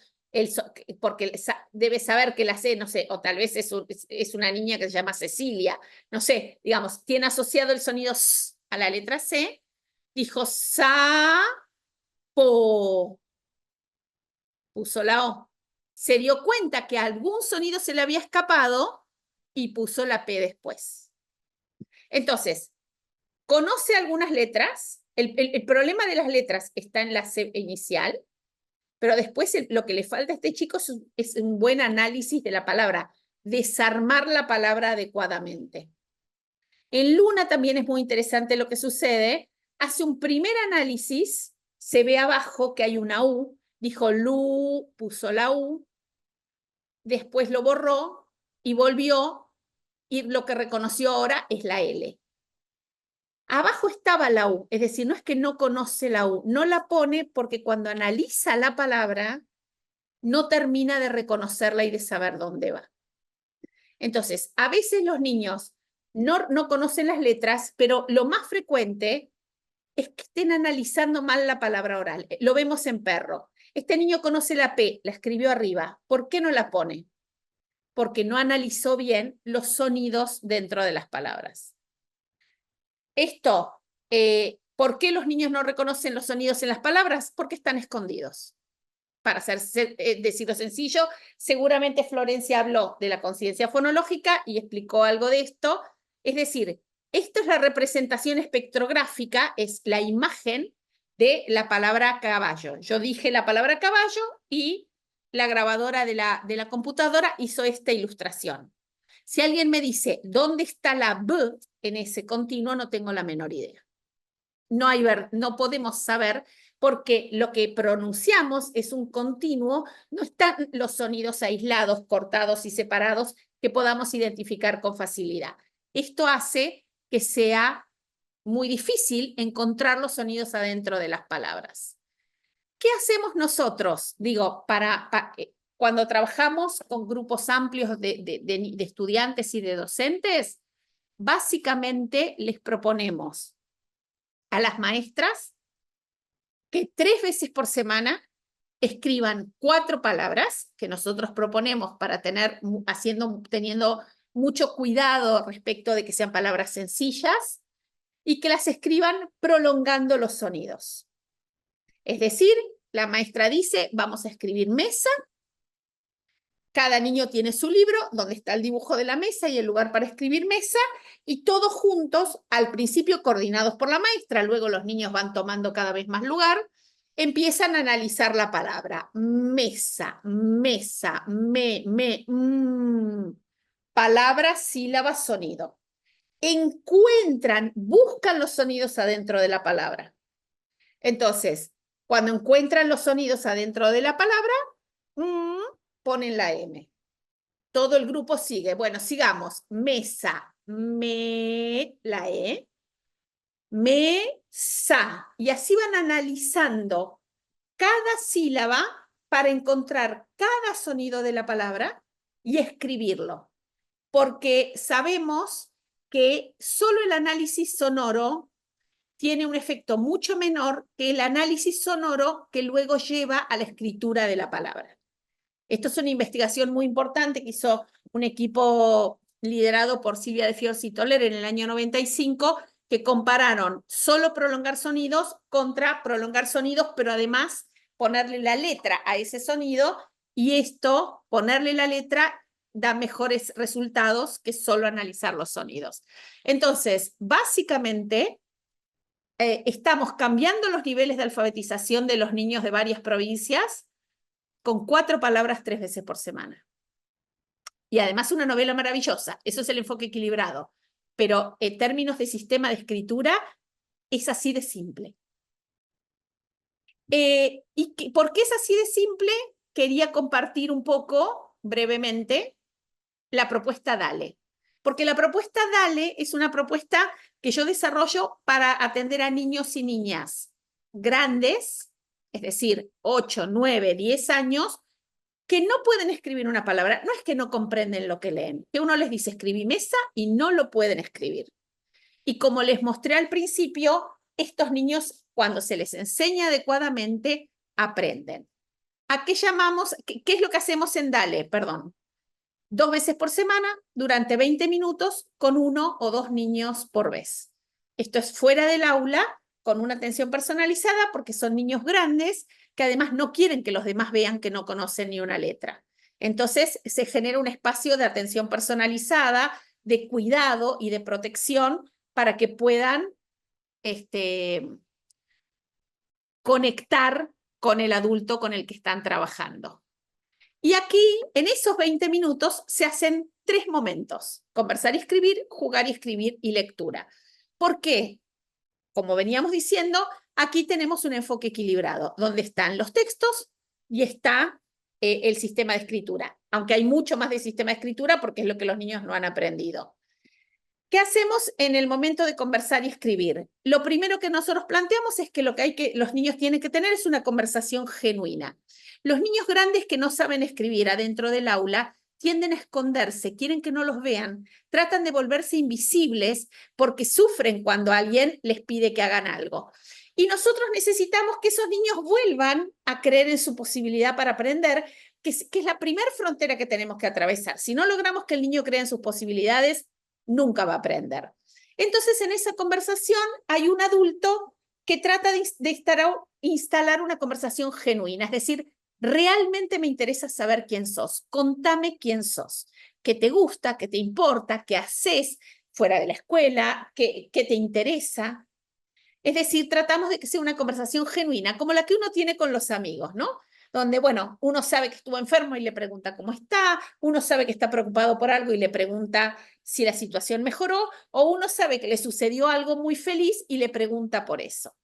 porque debe saber que la C, no sé, o tal vez es una niña que se llama Cecilia, no sé, digamos, tiene asociado el sonido S a la letra C, dijo sa, po, puso la O. Se dio cuenta que algún sonido se le había escapado y puso la P después. Entonces, conoce algunas letras. El problema de las letras está en la C inicial, pero después lo que le falta a este chico es un buen análisis de la palabra, desarmar la palabra adecuadamente. En Luna también es muy interesante lo que sucede. Hace un primer análisis, se ve abajo que hay una U, dijo Lu, puso la U, después lo borró y volvió, y lo que reconoció ahora es la L. Abajo estaba la U, es decir, no es que no conoce la U, no la pone porque cuando analiza la palabra no termina de reconocerla y de saber dónde va. Entonces, a veces los niños no conocen las letras, pero lo más frecuente es que estén analizando mal la palabra oral. Lo vemos en perro. Este niño conoce la P, la escribió arriba. ¿Por qué no la pone? Porque no analizó bien los sonidos dentro de las palabras. Esto, ¿por qué los niños no reconocen los sonidos en las palabras? Porque están escondidos. Para decirlo sencillo, seguramente Florencia habló de la conciencia fonológica y explicó algo de esto. Es decir, esto es la representación espectrográfica, es la imagen de la palabra caballo. Yo dije la palabra caballo y la grabadora de la computadora hizo esta ilustración. Si alguien me dice, ¿dónde está la B en ese continuo? No tengo la menor idea. No podemos saber porque lo que pronunciamos es un continuo, no están los sonidos aislados, cortados y separados que podamos identificar con facilidad. Esto hace que sea muy difícil encontrar los sonidos adentro de las palabras. ¿Qué hacemos nosotros? Digo, cuando trabajamos con grupos amplios de estudiantes y de docentes, básicamente les proponemos a las maestras que 3 veces por semana escriban 4 palabras que nosotros proponemos para teniendo mucho cuidado respecto de que sean palabras sencillas y que las escriban prolongando los sonidos. Es decir, la maestra dice, vamos a escribir mesa. Cada niño tiene su libro donde está el dibujo de la mesa y el lugar para escribir mesa y todos juntos, al principio coordinados por la maestra, luego los niños van tomando cada vez más lugar, empiezan a analizar la palabra. Mesa, mesa, palabra, sílaba, sonido. Buscan los sonidos adentro de la palabra. Entonces, cuando encuentran los sonidos adentro de la palabra, ponen la M. Todo el grupo sigue. Bueno, sigamos. Mesa, la E. Mesa. Y así van analizando cada sílaba para encontrar cada sonido de la palabra y escribirlo. Porque sabemos que solo el análisis sonoro tiene un efecto mucho menor que el análisis sonoro que luego lleva a la escritura de la palabra. Esto es una investigación muy importante que hizo un equipo liderado por Silvia de Fiorzi y Toller en el año 95, que compararon solo prolongar sonidos contra prolongar sonidos, pero además ponerle la letra a ese sonido, y esto, ponerle la letra, da mejores resultados que solo analizar los sonidos. Entonces, básicamente, estamos cambiando los niveles de alfabetización de los niños de varias provincias con 4 palabras 3 veces por semana. Y además una novela maravillosa, eso es el enfoque equilibrado, pero en términos de sistema de escritura es así de simple. ¿Por qué es así de simple? Quería compartir un poco, brevemente, la propuesta DALE. Porque la propuesta DALE es una propuesta que yo desarrollo para atender a niños y niñas grandes, es decir, 8, 9, 10 años, que no pueden escribir una palabra. No es que no comprenden lo que leen, que uno les dice escribí mesa y no lo pueden escribir. Y como les mostré al principio, estos niños, cuando se les enseña adecuadamente, aprenden. ¿A qué llamamos? ¿Qué es lo que hacemos en DALE? Perdón. 2 veces por semana, durante 20 minutos, con 1 o 2 niños por vez. Esto es fuera del aula, con una atención personalizada, porque son niños grandes que además no quieren que los demás vean que no conocen ni una letra. Entonces se genera un espacio de atención personalizada, de cuidado y de protección para que puedan conectar con el adulto con el que están trabajando. Y aquí, en esos 20 minutos, se hacen 3 momentos: conversar y escribir, jugar y escribir y lectura. ¿Por qué? Como veníamos diciendo, aquí tenemos un enfoque equilibrado, donde están los textos y está el sistema de escritura, aunque hay mucho más de sistema de escritura porque es lo que los niños no han aprendido. ¿Qué hacemos en el momento de conversar y escribir? Lo primero que nosotros planteamos es que los niños tienen que tener es una conversación genuina. Los niños grandes que no saben escribir adentro del aula tienden a esconderse, quieren que no los vean, tratan de volverse invisibles porque sufren cuando alguien les pide que hagan algo. Y nosotros necesitamos que esos niños vuelvan a creer en su posibilidad para aprender, que es la primera frontera que tenemos que atravesar. Si no logramos que el niño crea en sus posibilidades, nunca va a aprender. Entonces, en esa conversación hay un adulto que trata de instalar una conversación genuina, es decir, realmente me interesa saber quién sos, contame quién sos, qué te gusta, qué te importa, qué haces fuera de la escuela, qué te interesa. Es decir, tratamos de que sea una conversación genuina, como la que uno tiene con los amigos, ¿no? Donde, bueno, uno sabe que estuvo enfermo y le pregunta cómo está, uno sabe que está preocupado por algo y le pregunta si la situación mejoró, o uno sabe que le sucedió algo muy feliz y le pregunta por eso.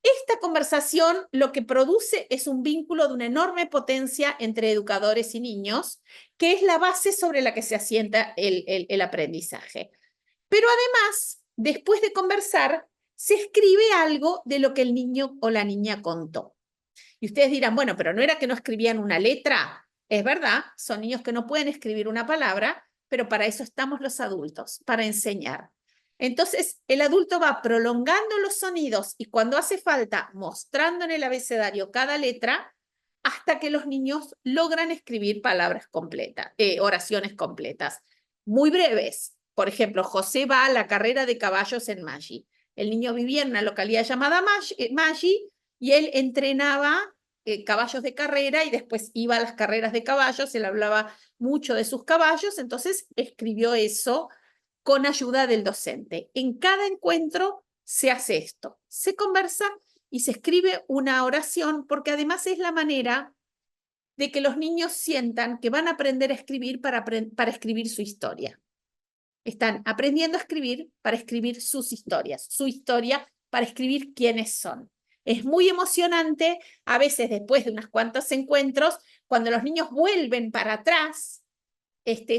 Esta conversación lo que produce es un vínculo de una enorme potencia entre educadores y niños, que es la base sobre la que se asienta el aprendizaje. Pero además, después de conversar, se escribe algo de lo que el niño o la niña contó. Y ustedes dirán, bueno, pero ¿no era que no escribían una letra? Es verdad, son niños que no pueden escribir una palabra, pero para eso estamos los adultos, para enseñar. Entonces, el adulto va prolongando los sonidos y cuando hace falta, mostrando en el abecedario cada letra, hasta que los niños logran escribir palabras completas, oraciones completas, muy breves. Por ejemplo, José va a la carrera de caballos en Maggi. El niño vivía en una localidad llamada Maggi y él entrenaba caballos de carrera y después iba a las carreras de caballos, él hablaba mucho de sus caballos, entonces escribió eso con ayuda del docente. En cada encuentro se hace esto, se conversa y se escribe una oración, porque además es la manera de que los niños sientan que van a aprender a escribir para escribir su historia. Están aprendiendo a escribir para escribir sus historias, su historia para escribir quiénes son. Es muy emocionante, a veces después de unos cuantos encuentros, cuando los niños vuelven para atrás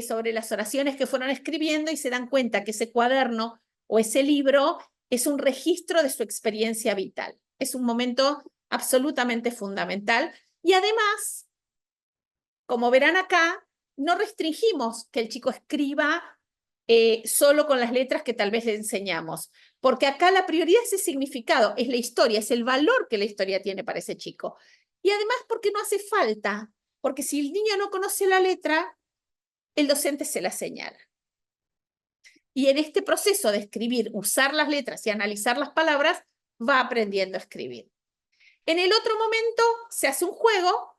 sobre las oraciones que fueron escribiendo y se dan cuenta que ese cuaderno o ese libro es un registro de su experiencia vital. Es un momento absolutamente fundamental. Y además, como verán acá, no restringimos que el chico escriba solo con las letras que tal vez le enseñamos. Porque acá la prioridad es el significado, es la historia, es el valor que la historia tiene para ese chico. Y además porque no hace falta, porque si el niño no conoce la letra, el docente se la señala. Y en este proceso de escribir, usar las letras y analizar las palabras, va aprendiendo a escribir. En el otro momento se hace un juego,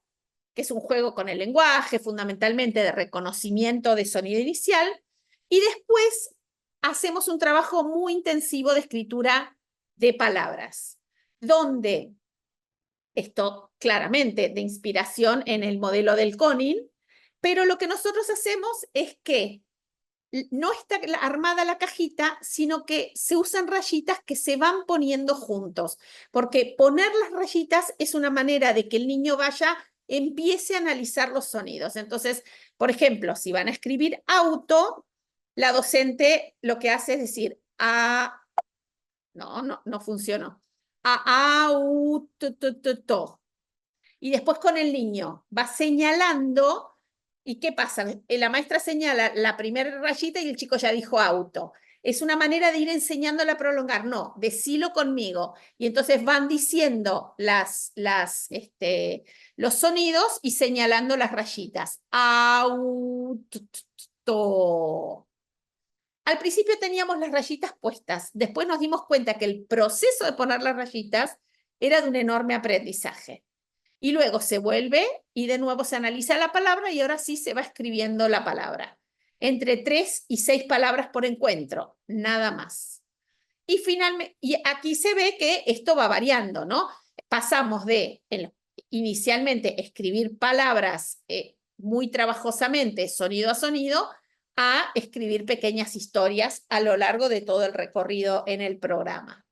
que es un juego con el lenguaje, fundamentalmente de reconocimiento de sonido inicial, y después hacemos un trabajo muy intensivo de escritura de palabras, donde esto claramente de inspiración en el modelo del Koning, pero lo que nosotros hacemos es que no está armada la cajita, sino que se usan rayitas que se van poniendo juntos, porque poner las rayitas es una manera de que el niño empiece a analizar los sonidos. Entonces, por ejemplo, si van a escribir auto, la docente lo que hace es decir, no funcionó. To. Y después con el niño va señalando. ¿Y qué pasa? La maestra señala la primera rayita y el chico ya dijo auto. Es una manera de ir enseñándole a prolongar. No, decilo conmigo. Y entonces van diciendo los sonidos y señalando las rayitas. Auto. Al principio teníamos las rayitas puestas. Después nos dimos cuenta que el proceso de poner las rayitas era de un enorme aprendizaje. Y luego se vuelve y de nuevo se analiza la palabra y ahora sí se va escribiendo la palabra. Entre 3 y 6 palabras por encuentro, nada más. Y finalmente, y aquí se ve que esto va variando, ¿no? Pasamos de inicialmente escribir palabras muy trabajosamente, sonido a sonido, a escribir pequeñas historias a lo largo de todo el recorrido en el programa.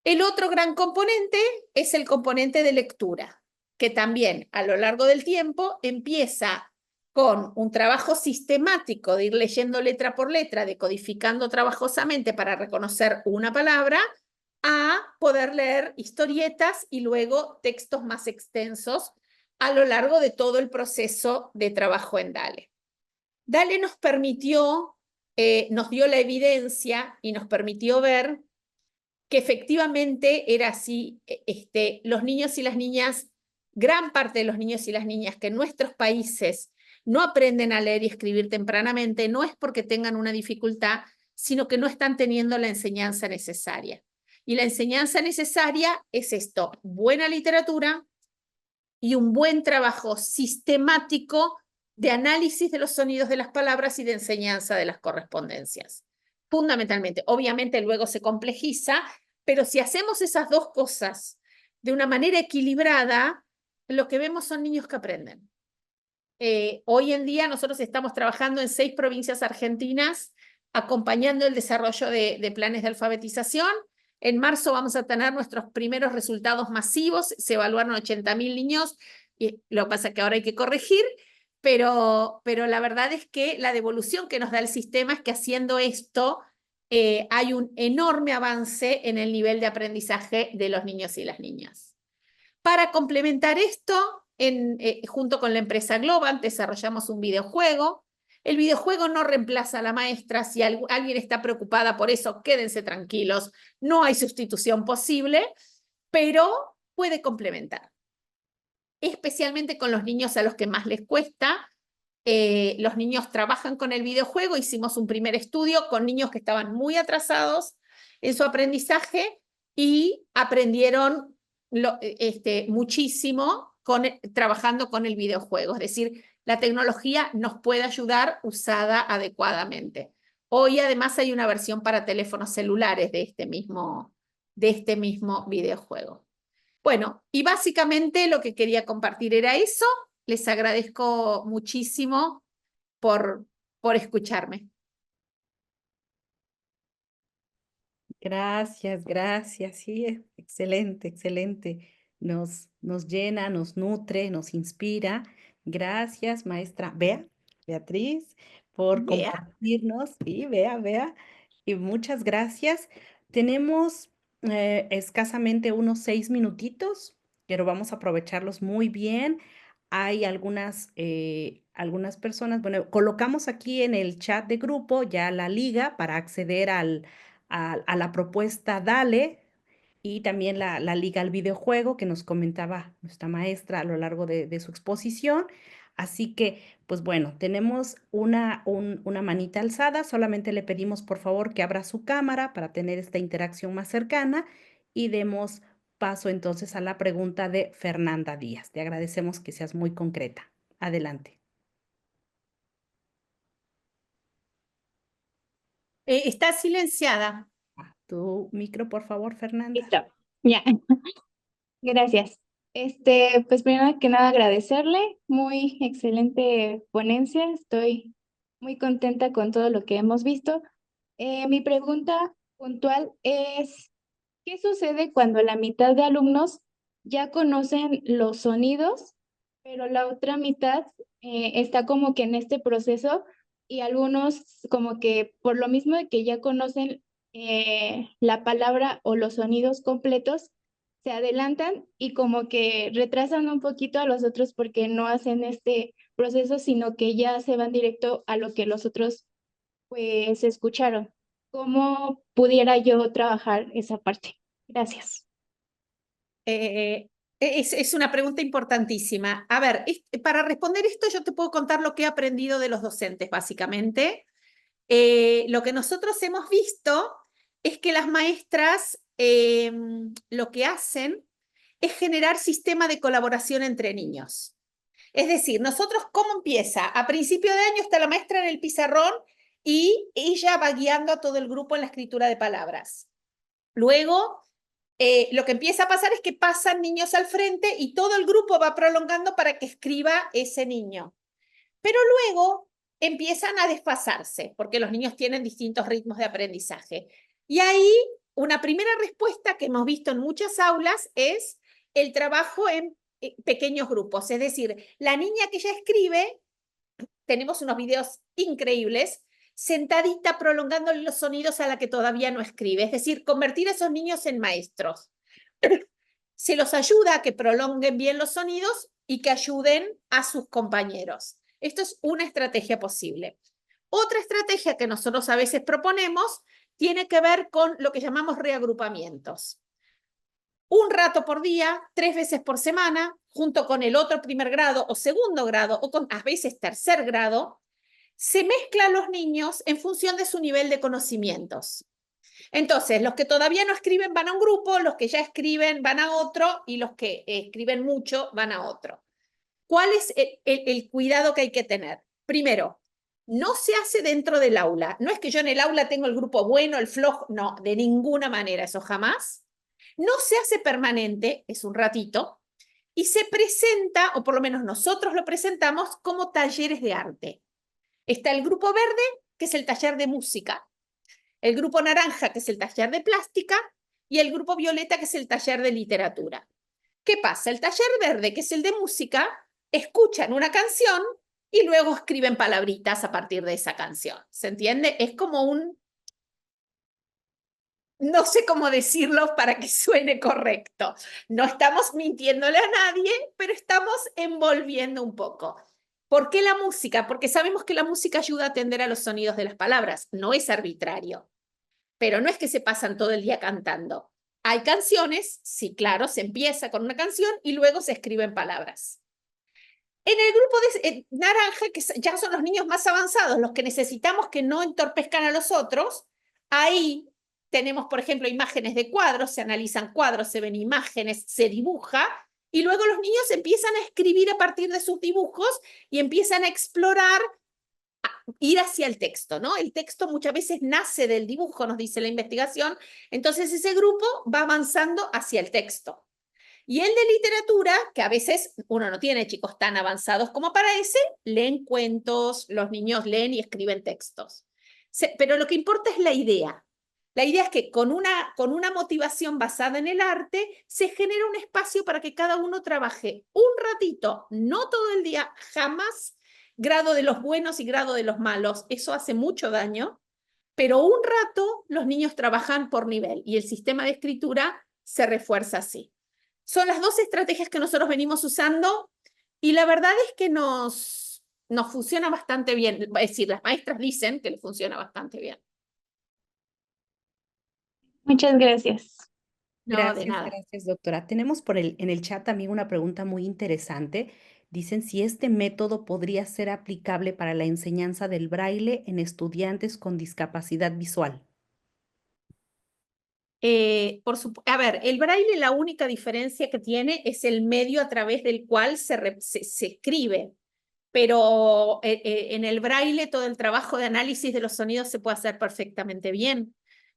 El otro gran componente es el componente de lectura, que también a lo largo del tiempo empieza con un trabajo sistemático de ir leyendo letra por letra, decodificando trabajosamente para reconocer una palabra, a poder leer historietas y luego textos más extensos a lo largo de todo el proceso de trabajo en DALE. DALE nos permitió, nos dio la evidencia y nos permitió ver que efectivamente era así, los niños y las niñas, gran parte de los niños y las niñas que en nuestros países no aprenden a leer y escribir tempranamente, no es porque tengan una dificultad, sino que no están teniendo la enseñanza necesaria. Y la enseñanza necesaria es esto, buena literatura y un buen trabajo sistemático de análisis de los sonidos de las palabras y de enseñanza de las correspondencias. Fundamentalmente, obviamente luego se complejiza, pero si hacemos esas dos cosas de una manera equilibrada, lo que vemos son niños que aprenden. Hoy en día nosotros estamos trabajando en 6 provincias argentinas, acompañando el desarrollo de planes de alfabetización. En marzo vamos a tener nuestros primeros resultados masivos, se evaluaron 80.000 niños, y lo que pasa es que ahora hay que corregir, pero la verdad es que la devolución que nos da el sistema es que haciendo esto hay un enorme avance en el nivel de aprendizaje de los niños y las niñas. Para complementar esto, junto con la empresa Globant desarrollamos un videojuego. El videojuego no reemplaza a la maestra. Si alguien está preocupada por eso, quédense tranquilos. No hay sustitución posible, pero puede complementar. Especialmente con los niños a los que más les cuesta. Los niños trabajan con el videojuego. Hicimos un primer estudio con niños que estaban muy atrasados en su aprendizaje y aprendieron muchísimo trabajando con el videojuego. Es decir, la tecnología nos puede ayudar usada adecuadamente. Hoy además hay una versión para teléfonos celulares de este mismo videojuego. Bueno, y básicamente lo que quería compartir era eso. Les agradezco muchísimo por escucharme. Gracias, gracias. Sí, excelente, excelente. Nos llena, nos nutre, nos inspira. Gracias, maestra Beatriz, por Vea. compartirnos. Sí, Bea. Y muchas gracias. Tenemos escasamente unos 6 minutitos, pero vamos a aprovecharlos muy bien. Hay algunas personas, bueno, colocamos aquí en el chat de grupo ya la liga para acceder a la propuesta Dale y también la liga al videojuego que nos comentaba nuestra maestra a lo largo de su exposición. Así que, pues bueno, tenemos una manita alzada, solamente le pedimos por favor que abra su cámara para tener esta interacción más cercana y demos paso entonces a la pregunta de Fernanda Díaz. Te agradecemos que seas muy concreta. Adelante. Está silenciada. Tu micro, por favor, Fernanda. Listo, ya, gracias. Pues primero que nada agradecerle, muy excelente ponencia, estoy muy contenta con todo lo que hemos visto. Mi pregunta puntual es, ¿qué sucede cuando la mitad de alumnos ya conocen los sonidos, pero la otra mitad está como que en este proceso y algunos como que por lo mismo de que ya conocen la palabra o los sonidos completos, se adelantan y como que retrasan un poquito a los otros porque no hacen este proceso, sino que ya se van directo a lo que los otros pues escucharon? ¿Cómo pudiera yo trabajar esa parte? Gracias. Es una pregunta importantísima. A ver, para responder esto yo te puedo contar lo que he aprendido de los docentes, básicamente. Lo que nosotros hemos visto es que las maestras lo que hacen es generar sistema de colaboración entre niños. Es decir, nosotros, ¿cómo empieza? A principio de año está la maestra en el pizarrón y ella va guiando a todo el grupo en la escritura de palabras. Luego, lo que empieza a pasar es que pasan niños al frente y todo el grupo va prolongando para que escriba ese niño. Pero luego empiezan a desfasarse, porque los niños tienen distintos ritmos de aprendizaje. Y ahí, una primera respuesta que hemos visto en muchas aulas es el trabajo en pequeños grupos. Es decir, la niña que ya escribe, tenemos unos videos increíbles, sentadita prolongando los sonidos a la que todavía no escribe. Es decir, convertir a esos niños en maestros. Se los ayuda a que prolonguen bien los sonidos y que ayuden a sus compañeros. Esto es una estrategia posible. Otra estrategia que nosotros a veces proponemos tiene que ver con lo que llamamos reagrupamientos. Un rato por día, 3 veces por semana, junto con el otro primer grado o segundo grado, o con a veces tercer grado, se mezclan los niños en función de su nivel de conocimientos. Entonces, los que todavía no escriben van a un grupo, los que ya escriben van a otro y los que escriben mucho van a otro. ¿Cuál es el cuidado que hay que tener? Primero, no se hace dentro del aula. No es que yo en el aula tengo el grupo bueno, el flojo, no, de ninguna manera, eso jamás. No se hace permanente, es un ratito, y se presenta, o por lo menos nosotros lo presentamos, como talleres de arte. Está el grupo verde, que es el taller de música, el grupo naranja, que es el taller de plástica, y el grupo violeta, que es el taller de literatura. ¿Qué pasa? El taller verde, que es el de música, escuchan una canción y luego escriben palabritas a partir de esa canción. ¿Se entiende? Es como un... No sé cómo decirlo para que suene correcto. No estamos mintiéndole a nadie, pero estamos envolviendo un poco. ¿Por qué la música? Porque sabemos que la música ayuda a atender a los sonidos de las palabras. No es arbitrario. Pero no es que se pasan todo el día cantando. Hay canciones, sí, claro, se empieza con una canción y luego se escriben palabras. En el grupo de naranja, que ya son los niños más avanzados, los que necesitamos que no entorpezcan a los otros, ahí tenemos, por ejemplo, imágenes de cuadros, se analizan cuadros, se ven imágenes, se dibuja, y luego los niños empiezan a escribir a partir de sus dibujos y empiezan a explorar, ir hacia el texto, ¿no? El texto muchas veces nace del dibujo, nos dice la investigación, entonces ese grupo va avanzando hacia el texto. Y el de literatura, que a veces uno no tiene chicos tan avanzados como para ese, leen cuentos, los niños leen y escriben textos. Pero lo que importa es la idea. La idea es que con una motivación basada en el arte, se genera un espacio para que cada uno trabaje un ratito, no todo el día, jamás grado de los buenos y grado de los malos. Eso hace mucho daño, pero un rato los niños trabajan por nivel y el sistema de escritura se refuerza así. Son las dos estrategias que nosotros venimos usando y la verdad es que nos nos funciona bastante bien. Es decir, las maestras dicen que les funciona bastante bien. Muchas gracias. No, de nada. Gracias, doctora. Tenemos en el chat también una pregunta muy interesante. Dicen si este método podría ser aplicable para la enseñanza del braille en estudiantes con discapacidad visual. A ver, el braille, la única diferencia que tiene es el medio a través del cual se escribe, pero en el braille todo el trabajo de análisis de los sonidos se puede hacer perfectamente bien,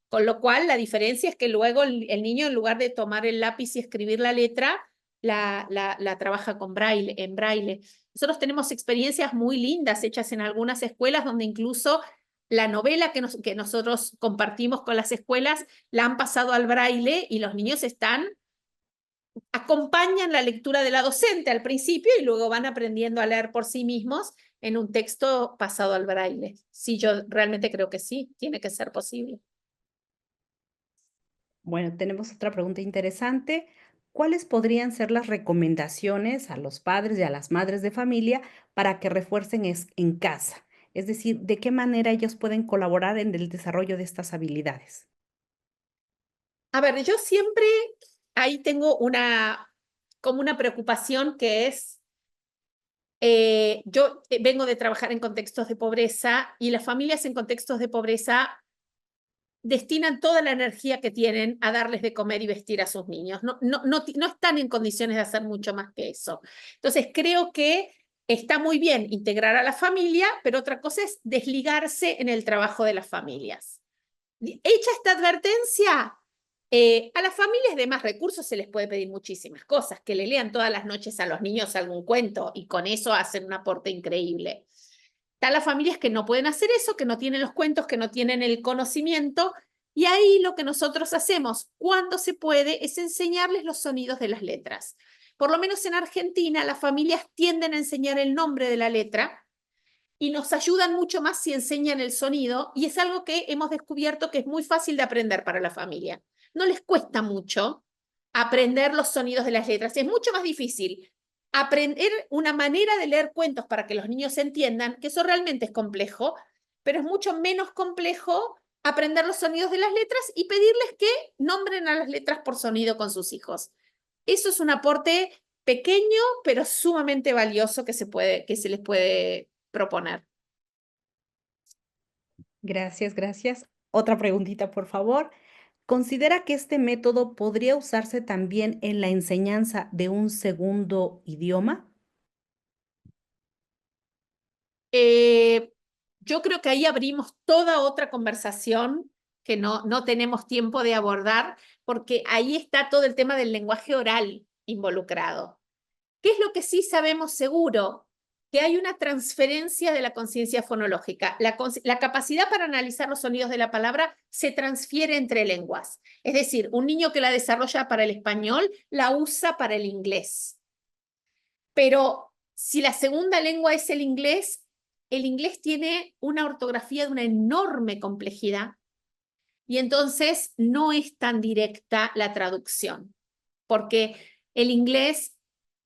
con lo cual la diferencia es que luego el niño, en lugar de tomar el lápiz y escribir la letra, la trabaja con braille, en braille. Nosotros tenemos experiencias muy lindas hechas en algunas escuelas donde incluso la novela que nosotros compartimos con las escuelas la han pasado al braille y los niños acompañan la lectura de la docente al principio y luego van aprendiendo a leer por sí mismos en un texto pasado al braille. Sí, yo realmente creo que sí, tiene que ser posible. Bueno, tenemos otra pregunta interesante. ¿Cuáles podrían ser las recomendaciones a los padres y a las madres de familia para que refuercen en casa? Es decir, ¿de qué manera ellos pueden colaborar en el desarrollo de estas habilidades? A ver, yo siempre ahí tengo como una preocupación que es, yo vengo de trabajar en contextos de pobreza y las familias en contextos de pobreza destinan toda la energía que tienen a darles de comer y vestir a sus niños. No están en condiciones de hacer mucho más que eso. Entonces, creo que está muy bien integrar a la familia, pero otra cosa es desligarse en el trabajo de las familias. Hecha esta advertencia, a las familias de más recursos se les puede pedir muchísimas cosas, que le lean todas las noches a los niños algún cuento y con eso hacen un aporte increíble. Están las familias que no pueden hacer eso, que no tienen los cuentos, que no tienen el conocimiento, y ahí lo que nosotros hacemos cuando se puede es enseñarles los sonidos de las letras. Por lo menos en Argentina, las familias tienden a enseñar el nombre de la letra y nos ayudan mucho más si enseñan el sonido, y es algo que hemos descubierto que es muy fácil de aprender para la familia. No les cuesta mucho aprender los sonidos de las letras, es mucho más difícil aprender una manera de leer cuentos para que los niños entiendan, que eso realmente es complejo, pero es mucho menos complejo aprender los sonidos de las letras y pedirles que nombren a las letras por sonido con sus hijos. Eso es un aporte pequeño, pero sumamente valioso que se les puede proponer. Gracias, gracias. Otra preguntita, por favor. ¿Considera que este método podría usarse también en la enseñanza de un segundo idioma? Yo creo que ahí abrimos toda otra conversación que no tenemos tiempo de abordar, porque ahí está todo el tema del lenguaje oral involucrado. ¿Qué es lo que sí sabemos seguro? Que hay una transferencia de la conciencia fonológica. La capacidad para analizar los sonidos de la palabra se transfiere entre lenguas. Es decir, un niño que la desarrolla para el español la usa para el inglés. Pero si la segunda lengua es el inglés tiene una ortografía de una enorme complejidad y entonces no es tan directa la traducción, porque el inglés,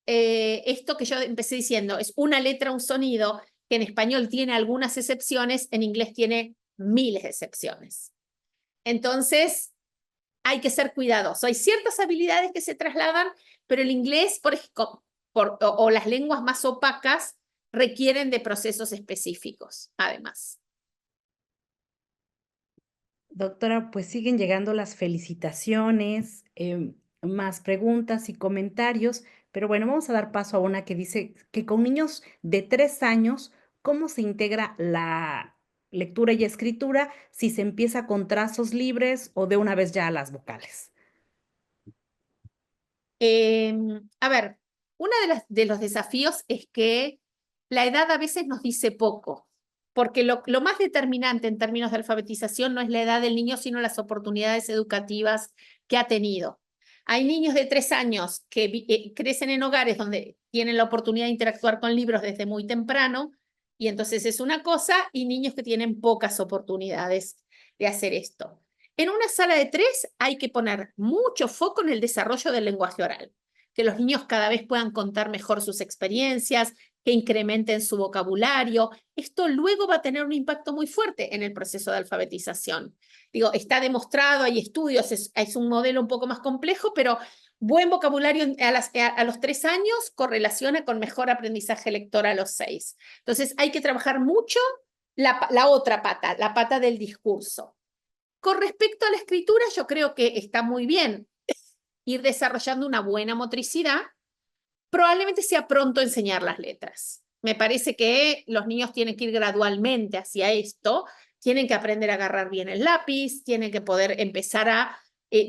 esto que yo empecé diciendo, es una letra, un sonido, que en español tiene algunas excepciones, en inglés tiene miles de excepciones. Entonces, hay que ser cuidadoso. Hay ciertas habilidades que se trasladan, pero el inglés, por ejemplo, o las lenguas más opacas, requieren de procesos específicos, además. Doctora, pues siguen llegando las felicitaciones, más preguntas y comentarios, pero bueno, vamos a dar paso a una que dice que con niños de 3 años, ¿cómo se integra la lectura y escritura si se empieza con trazos libres o de una vez ya a las vocales? A ver, uno de los desafíos es que la edad a veces nos dice poco, porque lo más determinante en términos de alfabetización no es la edad del niño, sino las oportunidades educativas que ha tenido. Hay niños de 3 años que crecen en hogares donde tienen la oportunidad de interactuar con libros desde muy temprano, y entonces es una cosa, y niños que tienen pocas oportunidades de hacer esto. En una sala de 3 hay que poner mucho foco en el desarrollo del lenguaje oral, que los niños cada vez puedan contar mejor sus experiencias, que incrementen su vocabulario. Esto luego va a tener un impacto muy fuerte en el proceso de alfabetización. Digo, está demostrado, hay estudios, es un modelo un poco más complejo, pero buen vocabulario a los 3 años correlaciona con mejor aprendizaje lector a los 6. Entonces hay que trabajar mucho la otra pata, la pata del discurso. Con respecto a la escritura, yo creo que está muy bien ir desarrollando una buena motricidad. Probablemente sea pronto enseñar las letras. Me parece que los niños tienen que ir gradualmente hacia esto, tienen que aprender a agarrar bien el lápiz, tienen que poder empezar a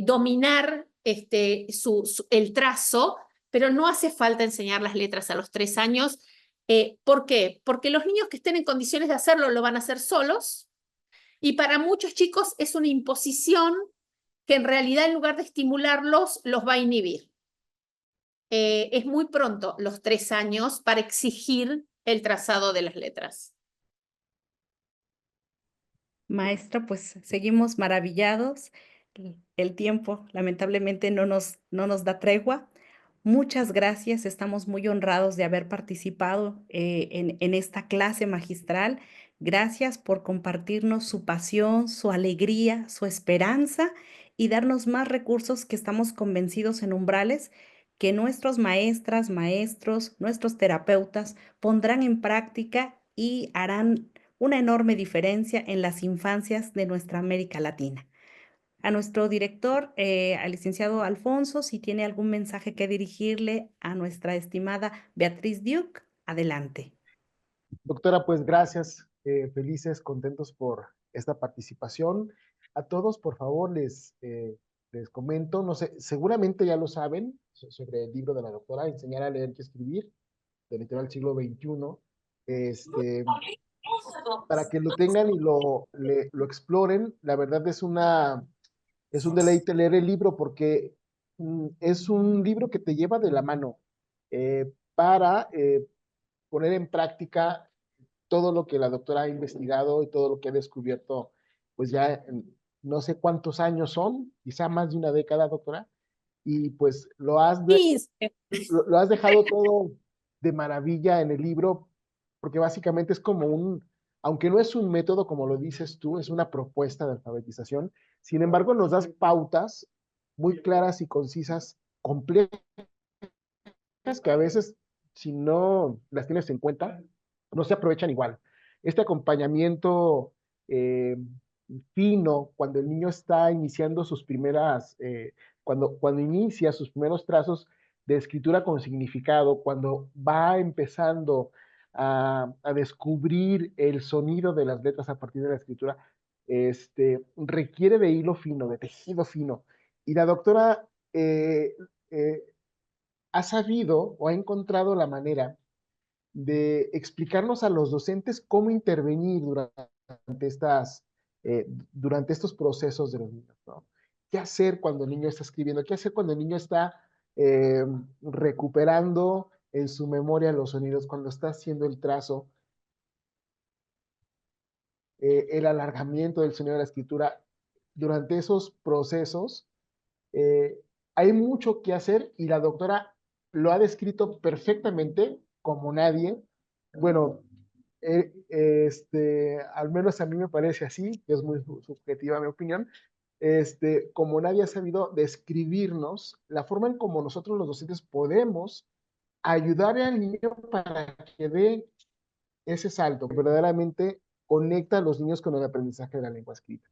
dominar el trazo, pero no hace falta enseñar las letras a los 3 años. ¿Por qué? Porque los niños que estén en condiciones de hacerlo lo van a hacer solos y para muchos chicos es una imposición que en realidad en lugar de estimularlos, los va a inhibir. Es muy pronto, los 3 años, para exigir el trazado de las letras. Maestra, pues seguimos maravillados. El tiempo lamentablemente no nos da tregua. Muchas gracias, estamos muy honrados de haber participado en esta clase magistral. Gracias por compartirnos su pasión, su alegría, su esperanza y darnos más recursos que estamos convencidos en Umbrales que nuestros maestras, maestros, nuestros terapeutas pondrán en práctica y harán una enorme diferencia en las infancias de nuestra América Latina. A nuestro director, al licenciado Alfonso, si tiene algún mensaje que dirigirle a nuestra estimada Beatriz Duke, adelante. Doctora, pues gracias, felices, contentos por esta participación. A todos, por favor, les comento, no sé, seguramente ya lo saben, sobre el libro de la doctora, Enseñar a leer y escribir, del literal siglo XXI, para que lo tengan y lo exploren. La verdad es un deleite leer el libro porque es un libro que te lleva de la mano para poner en práctica todo lo que la doctora ha investigado y todo lo que ha descubierto, pues ya no sé cuántos años son, quizá más de una década, doctora, y pues lo has dejado todo de maravilla en el libro, porque básicamente es como aunque no es un método como lo dices tú, es una propuesta de alfabetización, sin embargo nos das pautas muy claras y concisas, complejas, que a veces, si no las tienes en cuenta, no se aprovechan igual. Este acompañamiento eh, fino, cuando el niño está iniciando cuando inicia sus primeros trazos de escritura con significado, cuando va empezando a descubrir el sonido de las letras a partir de la escritura, requiere de hilo fino, de tejido fino. Y la doctora eh, ha sabido o ha encontrado la manera de explicarnos a los docentes cómo intervenir durante estos procesos de los niños, ¿no? ¿Qué hacer cuando el niño está escribiendo? ¿Qué hacer cuando el niño está recuperando en su memoria los sonidos, cuando está haciendo el trazo, el alargamiento del sonido de la escritura? Durante esos procesos eh, hay mucho que hacer y la doctora lo ha descrito perfectamente como nadie. Bueno, al menos a mí me parece así, que es muy subjetiva mi opinión, como nadie ha sabido describirnos la forma en cómo nosotros los docentes podemos ayudar al niño para que dé ese salto, que verdaderamente conecta a los niños con el aprendizaje de la lengua escrita.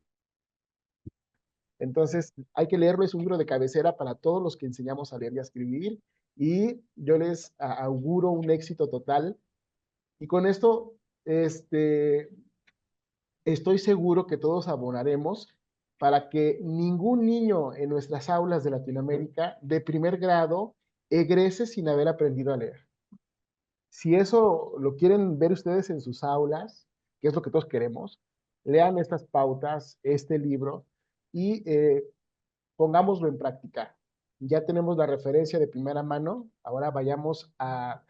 Entonces, hay que leerlo, es un libro de cabecera para todos los que enseñamos a leer y a escribir, y yo les auguro un éxito total. Y con esto, estoy seguro que todos abonaremos para que ningún niño en nuestras aulas de Latinoamérica de primer grado egrese sin haber aprendido a leer. Si eso lo quieren ver ustedes en sus aulas, que es lo que todos queremos, lean estas pautas, este libro, y pongámoslo en práctica. Ya tenemos la referencia de primera mano, ahora vayamos a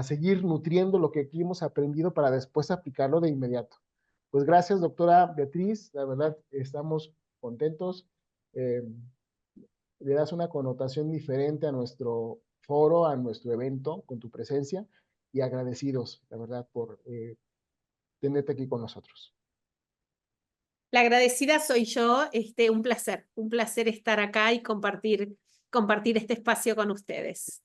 seguir nutriendo lo que aquí hemos aprendido para después aplicarlo de inmediato. Pues gracias, doctora Beatriz, la verdad estamos contentos. Le das una connotación diferente a nuestro foro, a nuestro evento, con tu presencia. y agradecidos, la verdad, por tenerte aquí con nosotros. La agradecida soy yo, un placer estar acá y compartir este espacio con ustedes.